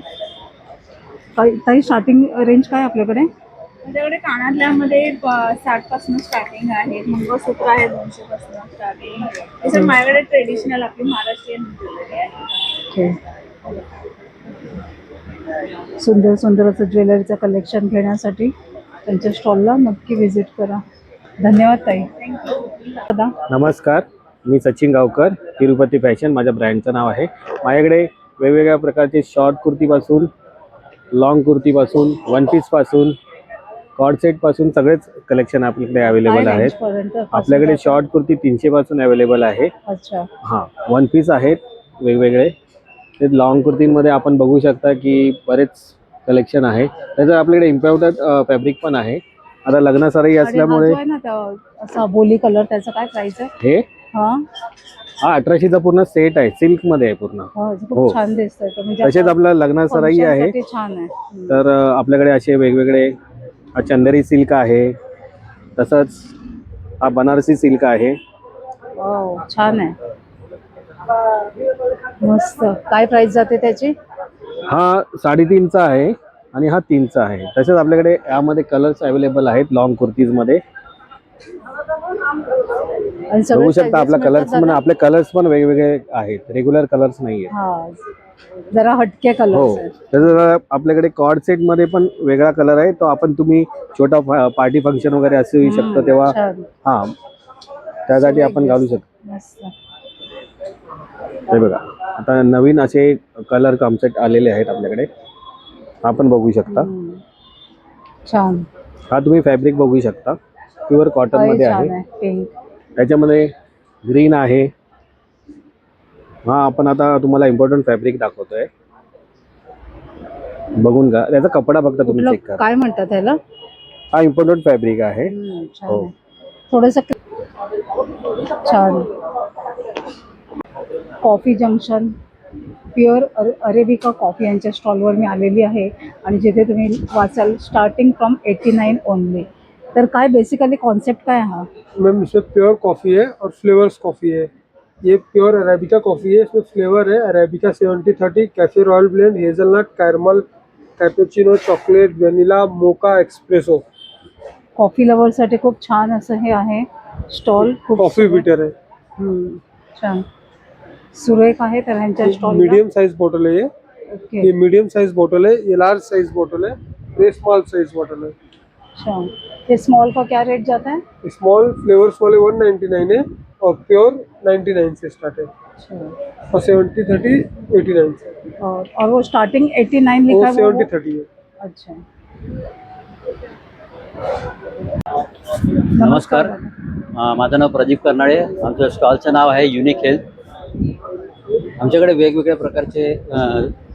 काही स्टार्टिंग रेंज काय आपल्याकडे? माझ्याकडे कानातल्यामध्ये 60 पासून स्टार्टिंग आहे. मंगळसूत्र आहे 200 पासून स्टार्टिंग. तसं माझ्याकडे ट्रेडिशनल आपली महाराष्ट्रीयन ज्वेलरी आहे. सुंदर सुंदर असं ज्वेलरीचं कलेक्शन घेण्यासाठी त्यांच्या स्टॉलला नक्की व्हिजिट करा. धन्यवाद ताई. दादा नमस्कार, मी सचिन गावकर, तिरुपती फॅशन माझ्या ब्रँडचं नाव आहे. माझ्याकडे वेगवेगळ्या प्रकारचे शॉर्ट कुर्तीपासून लॉंग कुर्तीपासून वन पीसपासून कॉर्ड सेटपासून सगळेच कलेक्शन आपल्याकडे अवेलेबल आहेत. आपल्याकडे शॉर्ट कुर्ती 300 पासून अवेलेबल आहे. अच्छा. हां, वन पीस आहेत वेगवेगळे. ते लॉंग कुर्तींमध्ये आपण बघू शकता की बरेच कलेक्शन आहे. त्याचं आपल्याकडे इम्पोर्टेड फॅब्रिक पण आहे. आता लग्न सराई असल्यामुळे असा बोली कलर, त्याचं काय प्राइस आहे? हे हां, हा 1800चा पूर्ण सेट आहे, सिल्क मध्ये आहे पूर्ण. हो, हो. खूप छान दिसतंय तो. म्हणजे तसेच आपला लग्नासराई आहे. फंक्शनसाठी छान आहे. तर आपल्याकडे असे वेगवेगळे चंदेरी सिल्क आहे, तसंच हा बनारसी सिल्क आहे. वाव, छान आहे. मस्त. काय प्राइस जाते त्याची? हा 3.5चा आहे आणि हा 3चा आहे. तसेच आपल्याकडे यामध्ये कलर्स अवेलेबल आहेत लॉंग कुर्तीज मध्ये. आणि सगळे बघू शकता आपला sizes कलर्स मिळतात पण, दादा? आपले कलर्स पण वेगवेगळे आहेत, रेग्युलर कलर्स नाही आहेत. हा, जरा हटके हो. कलर्स आहेत. तसंच आपल्याकडे कॉर्ड सेट मध्ये पण वेगळा कलर आहे, तो आपण तुम्ही छोटा पार्टी फंक्शन वगैरे असू शकतो तेव्हा छान. हा त्यासाठी आपण घालू शकतो. मस्त. हे बघा, आता नवीन असे कलर कॉन्सेप्ट आलेले आहेत आपल्याकडे, आपण बघू शकता. छान. हा तुम्ही फॅब्रिक बघू शकता, प्युअर कॉटन मध्ये छान आहे. आहे. पिंक. त्याच्यामध्ये ग्रीन आहे. हा आपण आता तुम्हाला इम्पॉर्टंट फॅब्रिक दाखवतोय, बघून का त्याचा कपडा फक्त तुम्ही कुठलं चेक करा. काय म्हणतात त्याला? हा इम्पॉर्टंट फॅब्रिक आहे. छान हो. आहे. थोडस छान. Coffee junction pure arabica coffee यांच्या स्टॉलवर मी आलेली आहे आणि जिथे तुम्ही वाचाल स्टार्टिंग फ्रॉम 89 ओनली. तर काय बेसिकली कॉन्सेप्ट काय हा? मैम इसमें प्योर कॉफ़ी है और फ्लेवर्स कॉफ़ी है। ये प्योर अरेबिका कॉफ़ी है, इसमें फ्लेवर है arabica 70-30, cafe royal blend, hazelnut, caramel, cappuccino, chocolate, vanilla, mocha, espresso. Coffee लवर्ससाठी खूप छान असं हे आहे स्टॉल. खूप कॉफ़ी बीटर है। छान सुरेख आहे तर ह्यांच्या स्टॉल. मीडियम साइज बोतल है ये मीडियम साइज बोतल है, ये लार्ज साइज बोतल है, ये स्मॉल साइज बोतल है। अच्छा, ये स्मॉल का क्या रेट जाता है? स्मॉल फ्लेवर्स वाले 199 है और प्योर 99 से स्टार्ट है और 70-30 89 से। और वो स्टार्टिंग 89 लिखा है वो 70-30 है। अच्छा. नमस्कार, माझं नाव प्रदीप कर्नाळे. आमच्या स्टॉलचं नाव आहे युनिक हेल्थ. आमच्याकडे वेगवेगळ्या प्रकारचे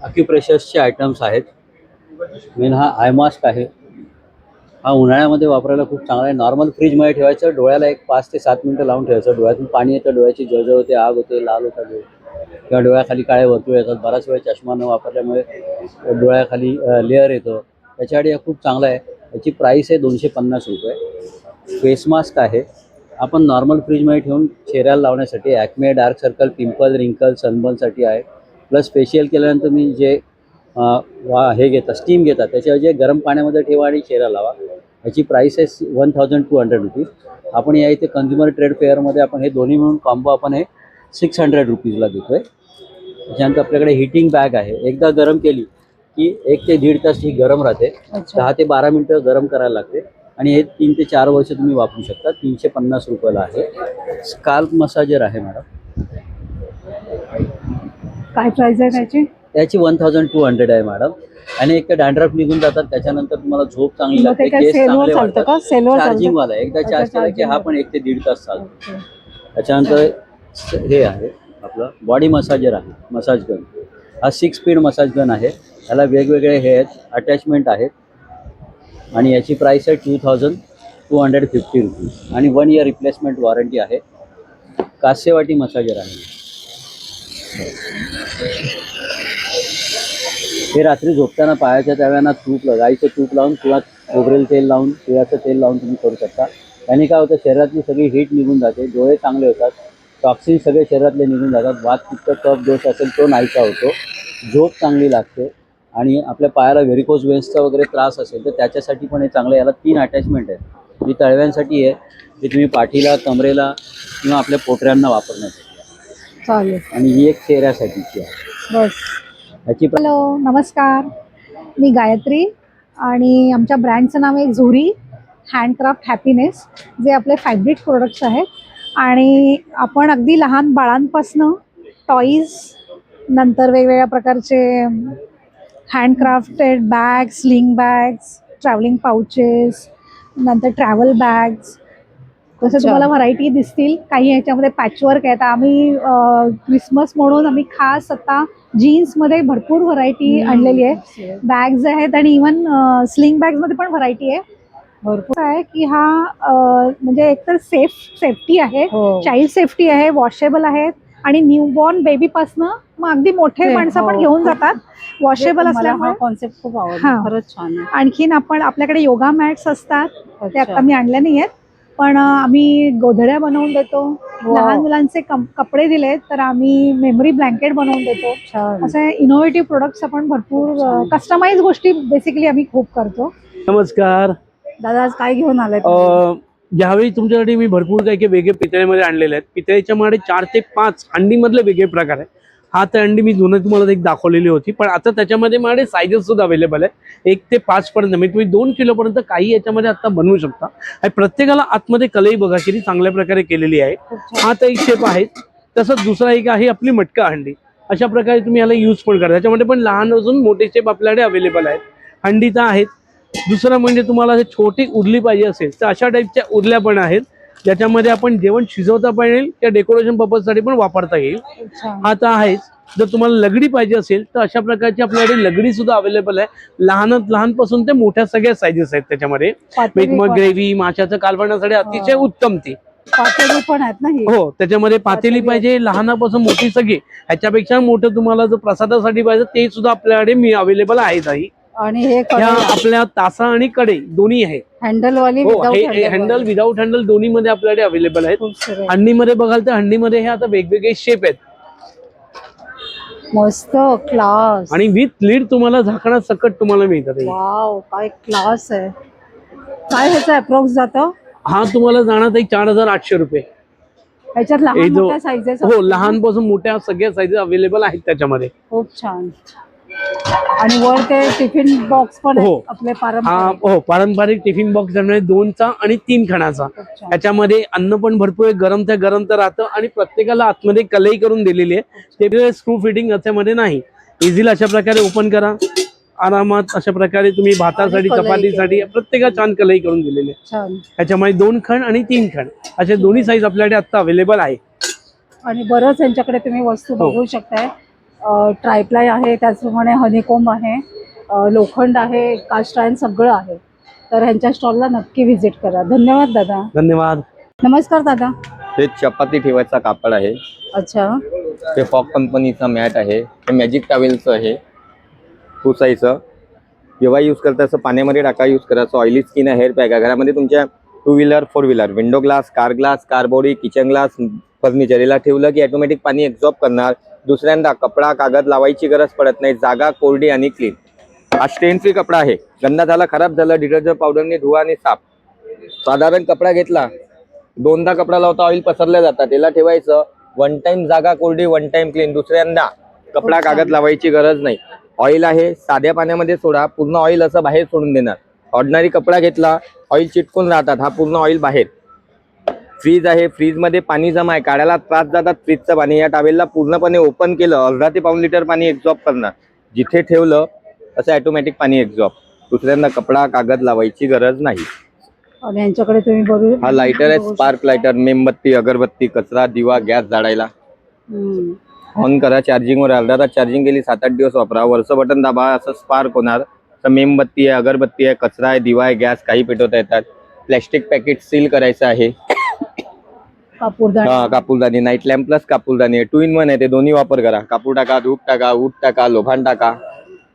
अक्युप्रेशर्सचे आयटम्स आहेत. मेन हा आय मास्क आहे. हा उन्हाळ्यामध्ये वापरायला खूप चांगला आहे. नॉर्मल फ्रीजमध्ये ठेवायचं, डोळ्याला एक 5 ते 7 मिनटं लावून ठेवायचं. डोळ्यातून पाणी येतं, डोळ्याची जळजळ होते, आग होते, लाल होता डोळे किंवा डोळ्याखाली काळे वर्तुळ येतात. बराच वेळ चष्मा न वापरल्यामुळे डोळ्याखाली लेअर येतं. त्याच्यासाठी हा खूप चांगला आहे. याची प्राईस आहे 250 रुपये. फेस मास्क आहे. आपण नॉर्मल फ्रीजमध्ये ठेवून चेहऱ्याला लावण्यासाठी ॲक्मे, डार्क सर्कल, पिंपल, रिंकल, सनबर्नसाठी आहे. प्लस फेशियल केल्यानंतर मी जे हे घेतात, स्टीम घेतात, त्याच्या जे गरम पाण्यामध्ये ठेवा आणि चेहरा लावा. याची प्राईस आहे 1200 रुपीज. आपण या इथे कन्झ्युमर ट्रेड फेअरमध्ये आपण हे दोन्ही मिळून कॉम्बो आपण हे 600 रुपीजला देतो आहे. त्याच्यानंतर आपल्याकडे हिटिंग बॅग आहे. एकदा गरम केली की 1 ते 1.5 तास ही गरम राहते. 10 ते 12 मिनटं गरम करायला लागते आणि हे 3 ते 4 वर्ष तुम्ही वापरू शकता. 350 रुपयाला आहे. स्काल्प मसाजर आहे मॅडम. काय प्राइस आहे त्याची? त्याची 1200 आहे मॅडम. आणि एक तर डॅन्ड्रफ निघून जातात, त्याच्यानंतर तुम्हाला झोप चांगली मग ते लागते, काय केस सेलवर चांगले चालतं का? वाटतात. सेलवर चालतं? चार्जिंग वाला आहे. एकदा चार्ज केला की हा पण 1 ते 1.5 तास चालतो. त्याच्यानंतर हे आहे आपलं बॉडी मसाजर आहे, मसाज गन. हा 6 स्पीड मसाज गन आहे. त्याला वेगवेगळे हे आहेत, अटॅचमेंट आहेत आणि याची प्राईस आहे 2250 रुपीज आणि 1 इयर रिप्लेसमेंट वॉरंटी आहे. कासेवाटी मसाजर आहे. हे रात्री झोपताना पायाच्या तळव्यांना गाईचं तूप लावून किंवा खोबरेल तेल लावून, तिळाचं तेल लावून तुम्ही करू शकता. त्याने काय होतं, शरीरातली सगळी हीट निघून जाते, डोळे चांगले होतात, टॉक्सिन सगळे शरीरातले निघून जातात, वात, पित्त, कफ दोष असेल तो नाहीसा होतो, झोप चांगली लागते आणि आपल्या पायाला व्हेरिकोज वेन्सचा वगैरे त्रास असेल तर त्याच्यासाठी पण हे चांगलं. याला 3 अटॅचमेंट आहेत. ही तळव्यांसाठी आहे, ती तुम्ही पाठीला, कमरेला किंवा आपल्या पोटऱ्यांना वापरण्यासाठी चालेल. आणि ही एक चेहऱ्यासाठीची आहे. बस. हॅलो, नमस्कार. मी गायत्री आणि आमच्या ब्रँडचं नाव आहे झुरी हँडक्राफ्ट हॅपीनेस, जे आपले फॅब्रिक प्रोडक्ट्स आहेत. आणि आपण अगदी लहान बाळांपासनं टॉईज, नंतर वेगवेगळ्या प्रकारचे handcrafted bags, sling bags, travelling pouches, नंतर ट्रॅव्हल बॅग्स, तसं तुम्हाला व्हरायटी दिसतील. काही ह्याच्यामध्ये पॅचवर्क आहेत. आम्ही क्रिसमस म्हणून आम्ही खास आता जीन्समध्ये भरपूर व्हरायटी आणलेली आहे. बॅग्स आहेत आणि इवन स्लिंग बॅग्समध्ये पण व्हरायटी आहे भरपूर. आहे की हा म्हणजे एकतर सेफ्टी आहे, चाइल्ड सेफ्टी आहे, वॉशेबल आहेत आणि न्यूबॉर्न बेबीपासनं मग अगदी मोठे माणसं पण घेऊन जातात, वॉशेबल असल्यामुळे. कॉन्सेप्ट खूप हा. आवडला, खरंच छान आहे. आणखीन आपण आपल्याकडे योगा मॅट्स असतात, ते अच्छा. आता मी आणल्या नाही आहेत, पण आम्ही गोधड्या बनवून देतो. Wow. लहान मुलांचे कपडे दिलेत तर आम्ही मेमरी ब्लँकेट बनवून देतो. छान. असे इनोव्हेटिव्ह प्रोडक्ट्स आपण भरपूर कस्टमाइज गोष्टी बेसिकली आम्ही खूप करतो. नमस्कार. दादा आज काय घेऊन आलाय? यावेळी तुमच्यासाठी मी भरपूर काही वेगळे पितळेमध्ये आणलेले आहेत. पितळेच्या मध्ये 4 ते 5 हंडीमधले वेगळे प्रकार आहेत. हा तर हंडी मी जुनं तुम्हाला एक दाखवलेली होती, पण आता त्याच्यामध्ये माझे सायझेस सुद्धा अवेलेबल आहे 1 ते 5 पर्यंत. म्हणजे तुम्ही 2 किलोपर्यंत काही याच्यामध्ये आता बनवू शकता. आणि प्रत्येकाला आतमध्ये कलई बघा किती चांगल्या प्रकारे केलेली आहे. हा तर एक शेप आहे. तसंच दुसरा एक आहे आपली मटका हंडी. अशा प्रकारे तुम्ही याला यूज पण करा. त्याच्यामध्ये पण लहान अजून मोठे शेप आपल्याकडे अवेलेबल आहेत. हंडी तर आहेत. दुसरं म्हणजे तुम्हाला जर छोटी उरली पाहिजे असेल तर अशा टाईपच्या उरल्या पण आहेत, ज्याच्यामध्ये आपण जेवण शिजवता पण येईल, त्या डेकोरेशन पर्पजसाठी पण वापरता येईल. हा तर आहेच. जर तुम्हाला लगडी पाहिजे असेल तर अशा प्रकारची आपल्याकडे लगडी सुद्धा अवेलेबल आहे. लहानपासून ते मोठ्या सगळ्या सायझेस आहेत त्याच्यामध्ये. मग ग्रेव्ही माशाचं कालवण्यासाठी अतिशय उत्तम ती पातेली पण आहेत ना ही? हो, त्याच्यामध्ये पातेली पाहिजे लहानापासून मोठी सगळी. ह्याच्यापेक्षा मोठं तुम्हाला जर प्रसादासाठी पाहिजे ते सुद्धा आपल्याकडे मी अवेलेबल आहे. ताई आणि हे ह्या आपल्या तासा आणि कडे दोन्ही आहे. हँडल वाली हँडल विदाऊट हँडल दोन्ही मध्ये आपल्याकडे अवेलेबल आहेत. हंडीमध्ये बघाल तर हंडीमध्ये हे आता वेगवेगळे शेप आहेत. मस्त क्लास आणि विथ लीड तुम्हाला झाकणा सकट तुम्हाला मिळतात. वाव, काय क्लास आहे. काय ह्याचं अप्रोक्स जातं? हा तुम्हाला जाणार ताई 4800 रुपये. ह्याच्यात लहान मोठ्या साईजेस? हो, लहानपासून मोठ्या सगळ्या साईजेस अवेलेबल आहेत त्याच्यामध्ये. खूप छान. आणि वर ते टिफिन बॉक्स पण हो आपले पारंपरिक. हो, पारंपरिक टिफिन बॉक्स 2चा आणि 3 खणाचा. त्याच्यामध्ये अन्न पण भरपूर आहे, गरम तर राहतं. आणि प्रत्येकाला आतमध्ये कलई करून दिलेली आहे. ते स्क्रू फिटिंग याच्यामध्ये नाही. इझिली अशा प्रकारे ओपन करा, आरामात अशा प्रकारे तुम्ही भातासाठी चपातीसाठी प्रत्येका छान कलई करून दिलेली आहे. त्याच्यामध्ये 2 खण आणि 3 खण असे दोन्ही साईज आपल्याकडे आता अवेलेबल आहे. आणि बरंच यांच्याकडे तुम्ही वस्तू बघू शकताय. ट्रायप्लाय आहे, त्याचप्रमाणे हनीकोम्ब आहे, लोखंड आहे, कास्ट आयर्न सगळं आहे. तर ह्यांच्या स्टॉलला नक्की व्हिजिट करा. धन्यवाद दादा. धन्यवाद. नमस्कार दादा. हे चपाती ठेवायचा कापड आहे. अच्छा. हे फॉक कंपनीचा मॅट आहे. हे मॅजिक टॉवेलचं आहे, पुसायचं. जेव्हा यूज करता असं पाण्यामध्ये टाका, यूज करायचं. ऑइली स्किन आहे, हेअर पॅक आहे. घरामध्ये तुमच्या 2 wheeler 4 wheeler window glass, car body, kitchen glass, furniture याला ठेवलं की ऑटोमॅटिक पाणी एक्झॉर्ब करणार. दुसऱ्यांदा कपडा कागद लावायची गरज पडत नाही. जागा कोरडी आणि क्लीन. हा स्टेन फ्री कपडा आहे. गंदा झाला, खराब झालं, डिटर्जंट पावडरने धुवा आणि साफ. साधारण कपडा घेतला, 2दा कपडा लावता ऑइल पसरल्या जातात. त्याला ठेवायचं. 1 टाइम जागा कोरडी, 1 टाइम क्लीन. दुसऱ्यांदा कपडा कागद लावायची गरज नाही. ऑइल आहे, साध्या पाण्यामध्ये सोडा, पूर्ण ऑइल असं बाहेर सोडून देणार. ऑर्डिनरी कपडा घेतला, ऑइल चिटकून राहतात, हा पूर्ण ऑइल बाहेर. फ्रीज आहे, फ्रीजमध्ये पाणी जमा आहे, काढायला त्रास जातात फ्रीजचं पाणी. या टॉवेलला पूर्णपणे ओपन केलं, अर्धा ते पाऊण लिटर पाणी एक्झॉर्ब करणार. जिथे ठेवलं असं ऑटोमॅटिक पाणी एक्झॉर्ब. दुसऱ्यांदा कपडा कागद लावायची गरज नाही. आणि यांच्याकडे तुम्ही बघू. हा लायटर आहे, स्पार्क लायटर. मेणबत्ती, अगरबत्ती, कचरा, दिवा, गॅस जाळायला. ऑन करा, चार्जिंगवर. अर्धा तास चार्जिंग केली, 7-8 दिवस वापरा. वरचं बटन दाबा, असं स्पार्क होणार. तर मेणबत्ती आहे, अगरबत्ती आहे, कचरा आहे, दिवा आहे, गॅस काही पेटवता येतात. प्लॅस्टिक पॅकेट सील करायचं आहे. कापूरदानी, नाईट लॅम्प प्लस कापूरदानी आहे. 2 in 1 आहे, ते दोन्ही वापर करा. कापूर टाका, धूप टाका, ऊट टाका, लोभान टाका,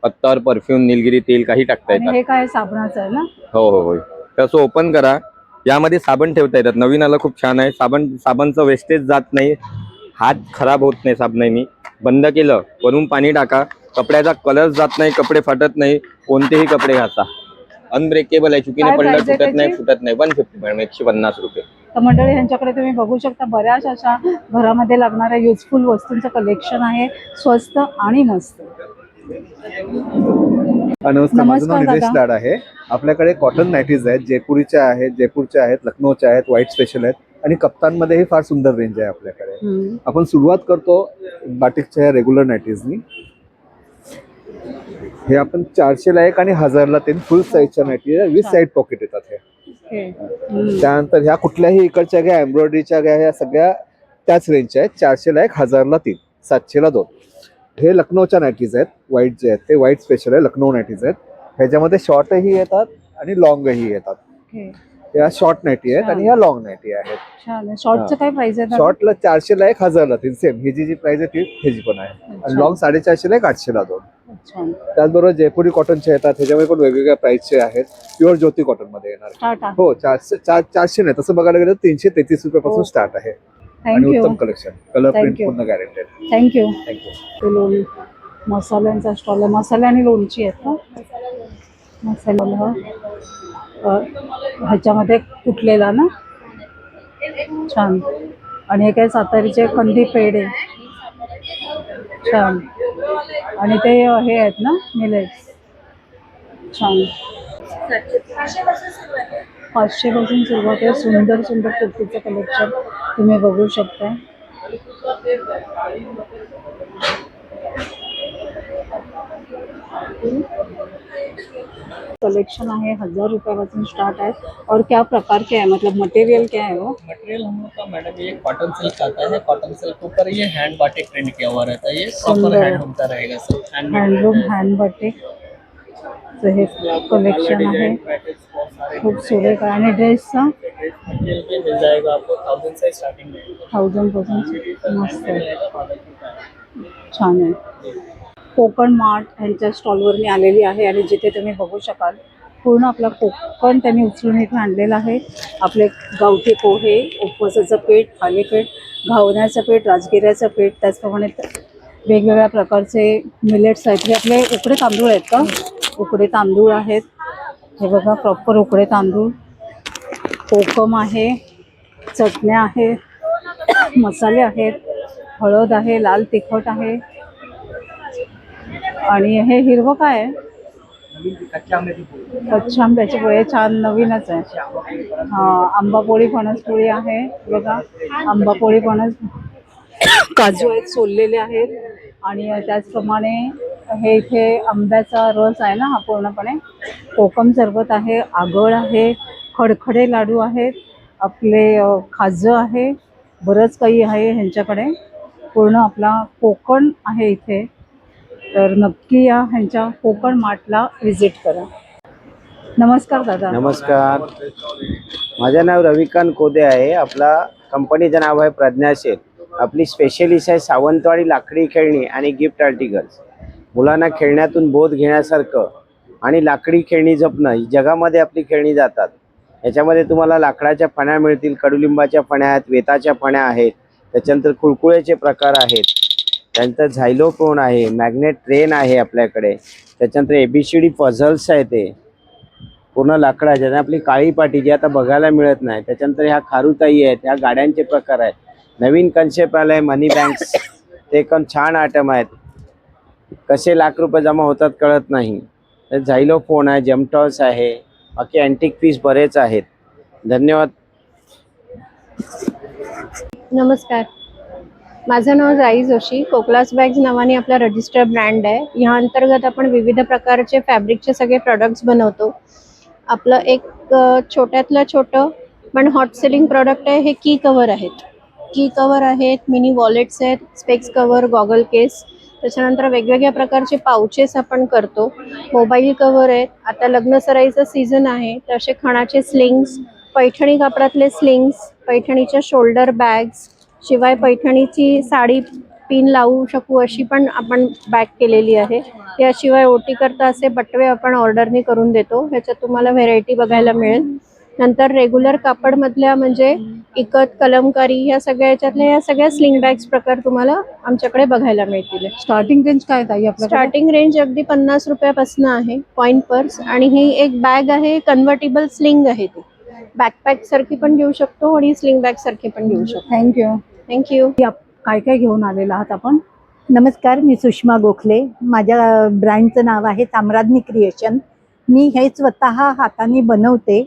अत्तर, परफ्यूम, निलगिरी तेल काही टाकता येतात. हे काय साबणाचं आहे ना? हो. तसं ओपन करा. यामध्ये साबण ठेवता येतात. नवीन आलं, खूप छान आहे. साबणचं वेस्टेज जात नाही, हात खराब होत नाही साबणाने. बंद केलं, वरून पाणी टाका. कपड्याचा कलर जात नाही, कपडे फाटत नाही. कोणतेही कपडे घासा. अनब्रेकेबल आहे, चुकीने पडलं फुटत नाही. 150 मॅडम, 150 रुपये. तर मंडळी ह्यांच्याकडे तुम्ही बघू शकता बऱ्याच अशा घरामध्ये लागणाऱ्या युजफुल वस्तूंचं कलेक्शन आहे. स्वस्त आणि मस्त. नमस्कार, माझं नाव निलेश लाड आहे. आपल्याकडे कॉटन नाईटीज आहेत, जयपुरीच्या आहेत, लखनौच्या आहेत, व्हाईट स्पेशल आहेत आणि कप्तानमध्येही फार सुंदर रेंज आहे आपल्याकडे. आपण सुरुवात करतो बाटिकच्या ह्या रेग्युलर नाईटीजनी. हे आपण 400ला 1 आणि 1000ला 3 फुल साईजच्या नाईटी आहे. 20 साईड पॉकेट येतात हे. त्यानंतर ह्या कुठल्याही इकडच्या घ्या, एम्ब्रॉयडरीच्या घ्या, ह्या सगळ्या त्याच रेंजच्या आहेत. 400ला 1, 1000ला 3, 700ला 2. हे लखनौच्या नाईटीज आहेत. व्हाईट जे आहेत ते व्हाईट स्पेशल आहे, लखनौ नाईटीज आहेत. ह्याच्यामध्ये शॉर्टही येतात आणि लॉंगही येतात. या शॉर्ट नाईटी आहेत आणि या लॉंग नाईटी आहेत. छान. शॉर्टचं काय प्राइस आहे? शॉर्टला 400 ला 1000 ला सेम. ही जी प्राइस आहे ती ह्याची पण आहे. आणि लॉंग 450 ला 800 ला 2. छान. त्याचबरोबर जयपुरी कॉटनचे येतात, ह्याच्यामध्ये पण वेगवेगळ्या प्राइसचे आहेत. प्युअर ज्योती कॉटन मध्ये येणार. स्टार्ट आहे. हो 400 नाही, तसं बघायला गेलं 333 रुपयापासून स्टार्ट आहे. आणि थँक्यू. उत्तम collection, colour print Thank you. पूर्ण गॅरंटेड. थँक्यू. थँक्यू. लोणी मसाल्यांचा स्टॉल आहे. मसाले आणि लोणची आहेत का? मसाला ह्याच्यामध्ये कुटलेला ना, छान. आणि हे काय सातारीचे कंदी पेढे, छान. आणि ते हे आहेत ना मिलेट्स, छान. 500 पासून सुरुवात आहे. सुंदर सुंदर कुर्तीचं कलेक्शन तुम्ही बघू शकता. कलेक्शन है 1000 रुपये स्टार्ट है. और क्या प्रकार के है, मतलब मटेरियल क्या है वो? मटेरियल हम लोग का मैडम ये कॉटन सिल्क आता है. कॉटन सिल्क के ऊपर ये हैंड बाटिक प्रिंट किया हुआ रहता है. ये प्रॉपर हैंडलूम का रहेगा सर. Handloom hand batik. तो हे कलेक्शन आहे खूप सुरेख आहे. आणि ड्रेसचा मटेरियल पे मिल जाएगा आपको 1000 से स्टार्टिंग में. 1000 पासून मस्त आहे, छान आहे. कोकण मार्ट यांच्या स्टॉलवर मी आलेली आहे आणि जिथे तुम्ही बघू शकाल पूर्ण आपला कोकण त्यांनी उचलून इथे आणलेला आहे. आपले गावठी पोहे, उपवासाचं पीठ, थालीपीठ, घावण्याचं पीठ, राजगिऱ्याचं पीठ, त्याचप्रमाणे वेगवेगळ्या प्रकारचे मिलेट्स आहेत. हे आपले उकडे तांदूळ आहेत का? उकडे तांदूळ आहेत. हे बघा प्रॉपर उकडे तांदूळ. कोकम आहे, चटण्या आहेत, मसाले आहेत, हळद आहे, लाल तिखट आहे. आणि हे हिरवं काय आहे? कच्च्या आंब्याची पोळी, छान, नवीनच आहे. हां, आंबापोळी, फणसपोळी आहे बघा. आंबापोळी, फणस, काजू आहेत सोललेले आहेत. आणि त्याचप्रमाणे हे इथे आंब्याचा रस आहे ना हा पूर्णपणे. कोकम सरबत आहे, आगळ आहे, खडखडे लाडू आहेत, आपले खाजं आहे, बरंच काही आहे ह्यांच्याकडे. पूर्ण आपला कोकण आहे इथे. तर नक्की या ह्यांच्या कोकण मार्टला व्हिजिट करा. नमस्कार दादा. नमस्कार, माझं नाव रविकांत कोदे आहे. आपला कंपनीचं नाव आहे प्रज्ञाशील. आपली स्पेशलिस्ट आहे सावंतवाडी लाकडी खेळणी आणि गिफ्ट आर्टिकल्स. मुलांना खेळण्यातून बोध घेण्यासारखं आणि लाकडी खेळणी जपणं, जगामध्ये आपली खेळणी जातात. याच्यामध्ये तुम्हाला लाकडाच्या फण्या मिळतील, कडुलिंबाच्या फण्या आहेत, वेताच्या फण्या आहेत, त्याच्यानंतर कुळकुळ्याचे प्रकार आहेत, त्यानंतर झायलोफोन आहे, मॅग्नेट ट्रेन आहे आपल्याकडे, त्याच्यानंतर ABCD पझल्स आहे ते पूर्ण लाकडाच्या. आणि आपली काळी पाटी जी आता बघायला मिळत नाही. त्याच्यानंतर ह्या खारुताई आहेत, ह्या गाड्यांचे प्रकार आहेत. नवीन कन्सेप्ट आला आहे मनी बँक्स, ते एकदम छान आयटम आहेत. कसे लाख रुपये जमा होतात कळत नाही. तर झायलोफोन आहे, जमटॉस आहे, बाकी अँटिक पीस बरेच आहेत. धन्यवाद. नमस्कार, माझं नाव जाई जोशी. कोकलास बॅग्स नावाने आपला रजिस्टर्ड ब्रँड आहे. ह्या अंतर्गत आपण विविध प्रकारचे फॅब्रिकचे सगळे प्रोडक्ट्स बनवतो. आपलं एक छोट्यातलं छोटं पण हॉट सेलिंग प्रोडक्ट आहे हे की कवर आहेत. की कवर आहेत, मिनी वॉलेट्स आहेत, स्पेक्स कवर, गॉगल केस, त्याच्यानंतर वेगवेगळ्या प्रकारचे पाउचेस आपण करतो. मोबाईल कवर आहेत. आता लग्न सराईचा सीझन आहे तर असे खणाचे स्लिंग्स, पैठणी कापडातले स्लिंग्स, पैठणीच्या शोल्डर बॅग्स, शिवाय पैठणीची साडी पिन लावू शकू अशी पण आपण बॅग केलेली आहे. याशिवाय ओटी करता असे बटवे आपण ऑर्डरनी करून देतो. ह्याच्यात तुम्हाला व्हेरायटी बघायला मिळेल. नंतर रेग्युलर कापडमधल्या म्हणजे इकत, कलमकारी, ह्या सगळ्या याच्यातल्या या सगळ्या स्लिंग बॅग्स प्रकार तुम्हाला आमच्याकडे बघायला मिळतील. स्टार्टिंग रेंज काय ताई आपल्याकडे? स्टार्टिंग रेंज अगदी 50 रुपयापासून आहे. कॉइन पर्स आणि ही एक बॅग आहे, कन्व्हर्टेबल स्लिंग आहे. ती बॅकपॅक सारखी पण घेऊ शकतो आणि स्लिंग बॅग सारखी पण घेऊ शकतो. थँक्यू. थँक्यू. काय काय घेऊन आलेला आहात आपण? नमस्कार, मी सुषमा गोखले. माझ्या ब्रँडचं नाव आहे साम्राज्ञी क्रिएशन. मी हे स्वतः हाताने बनवते,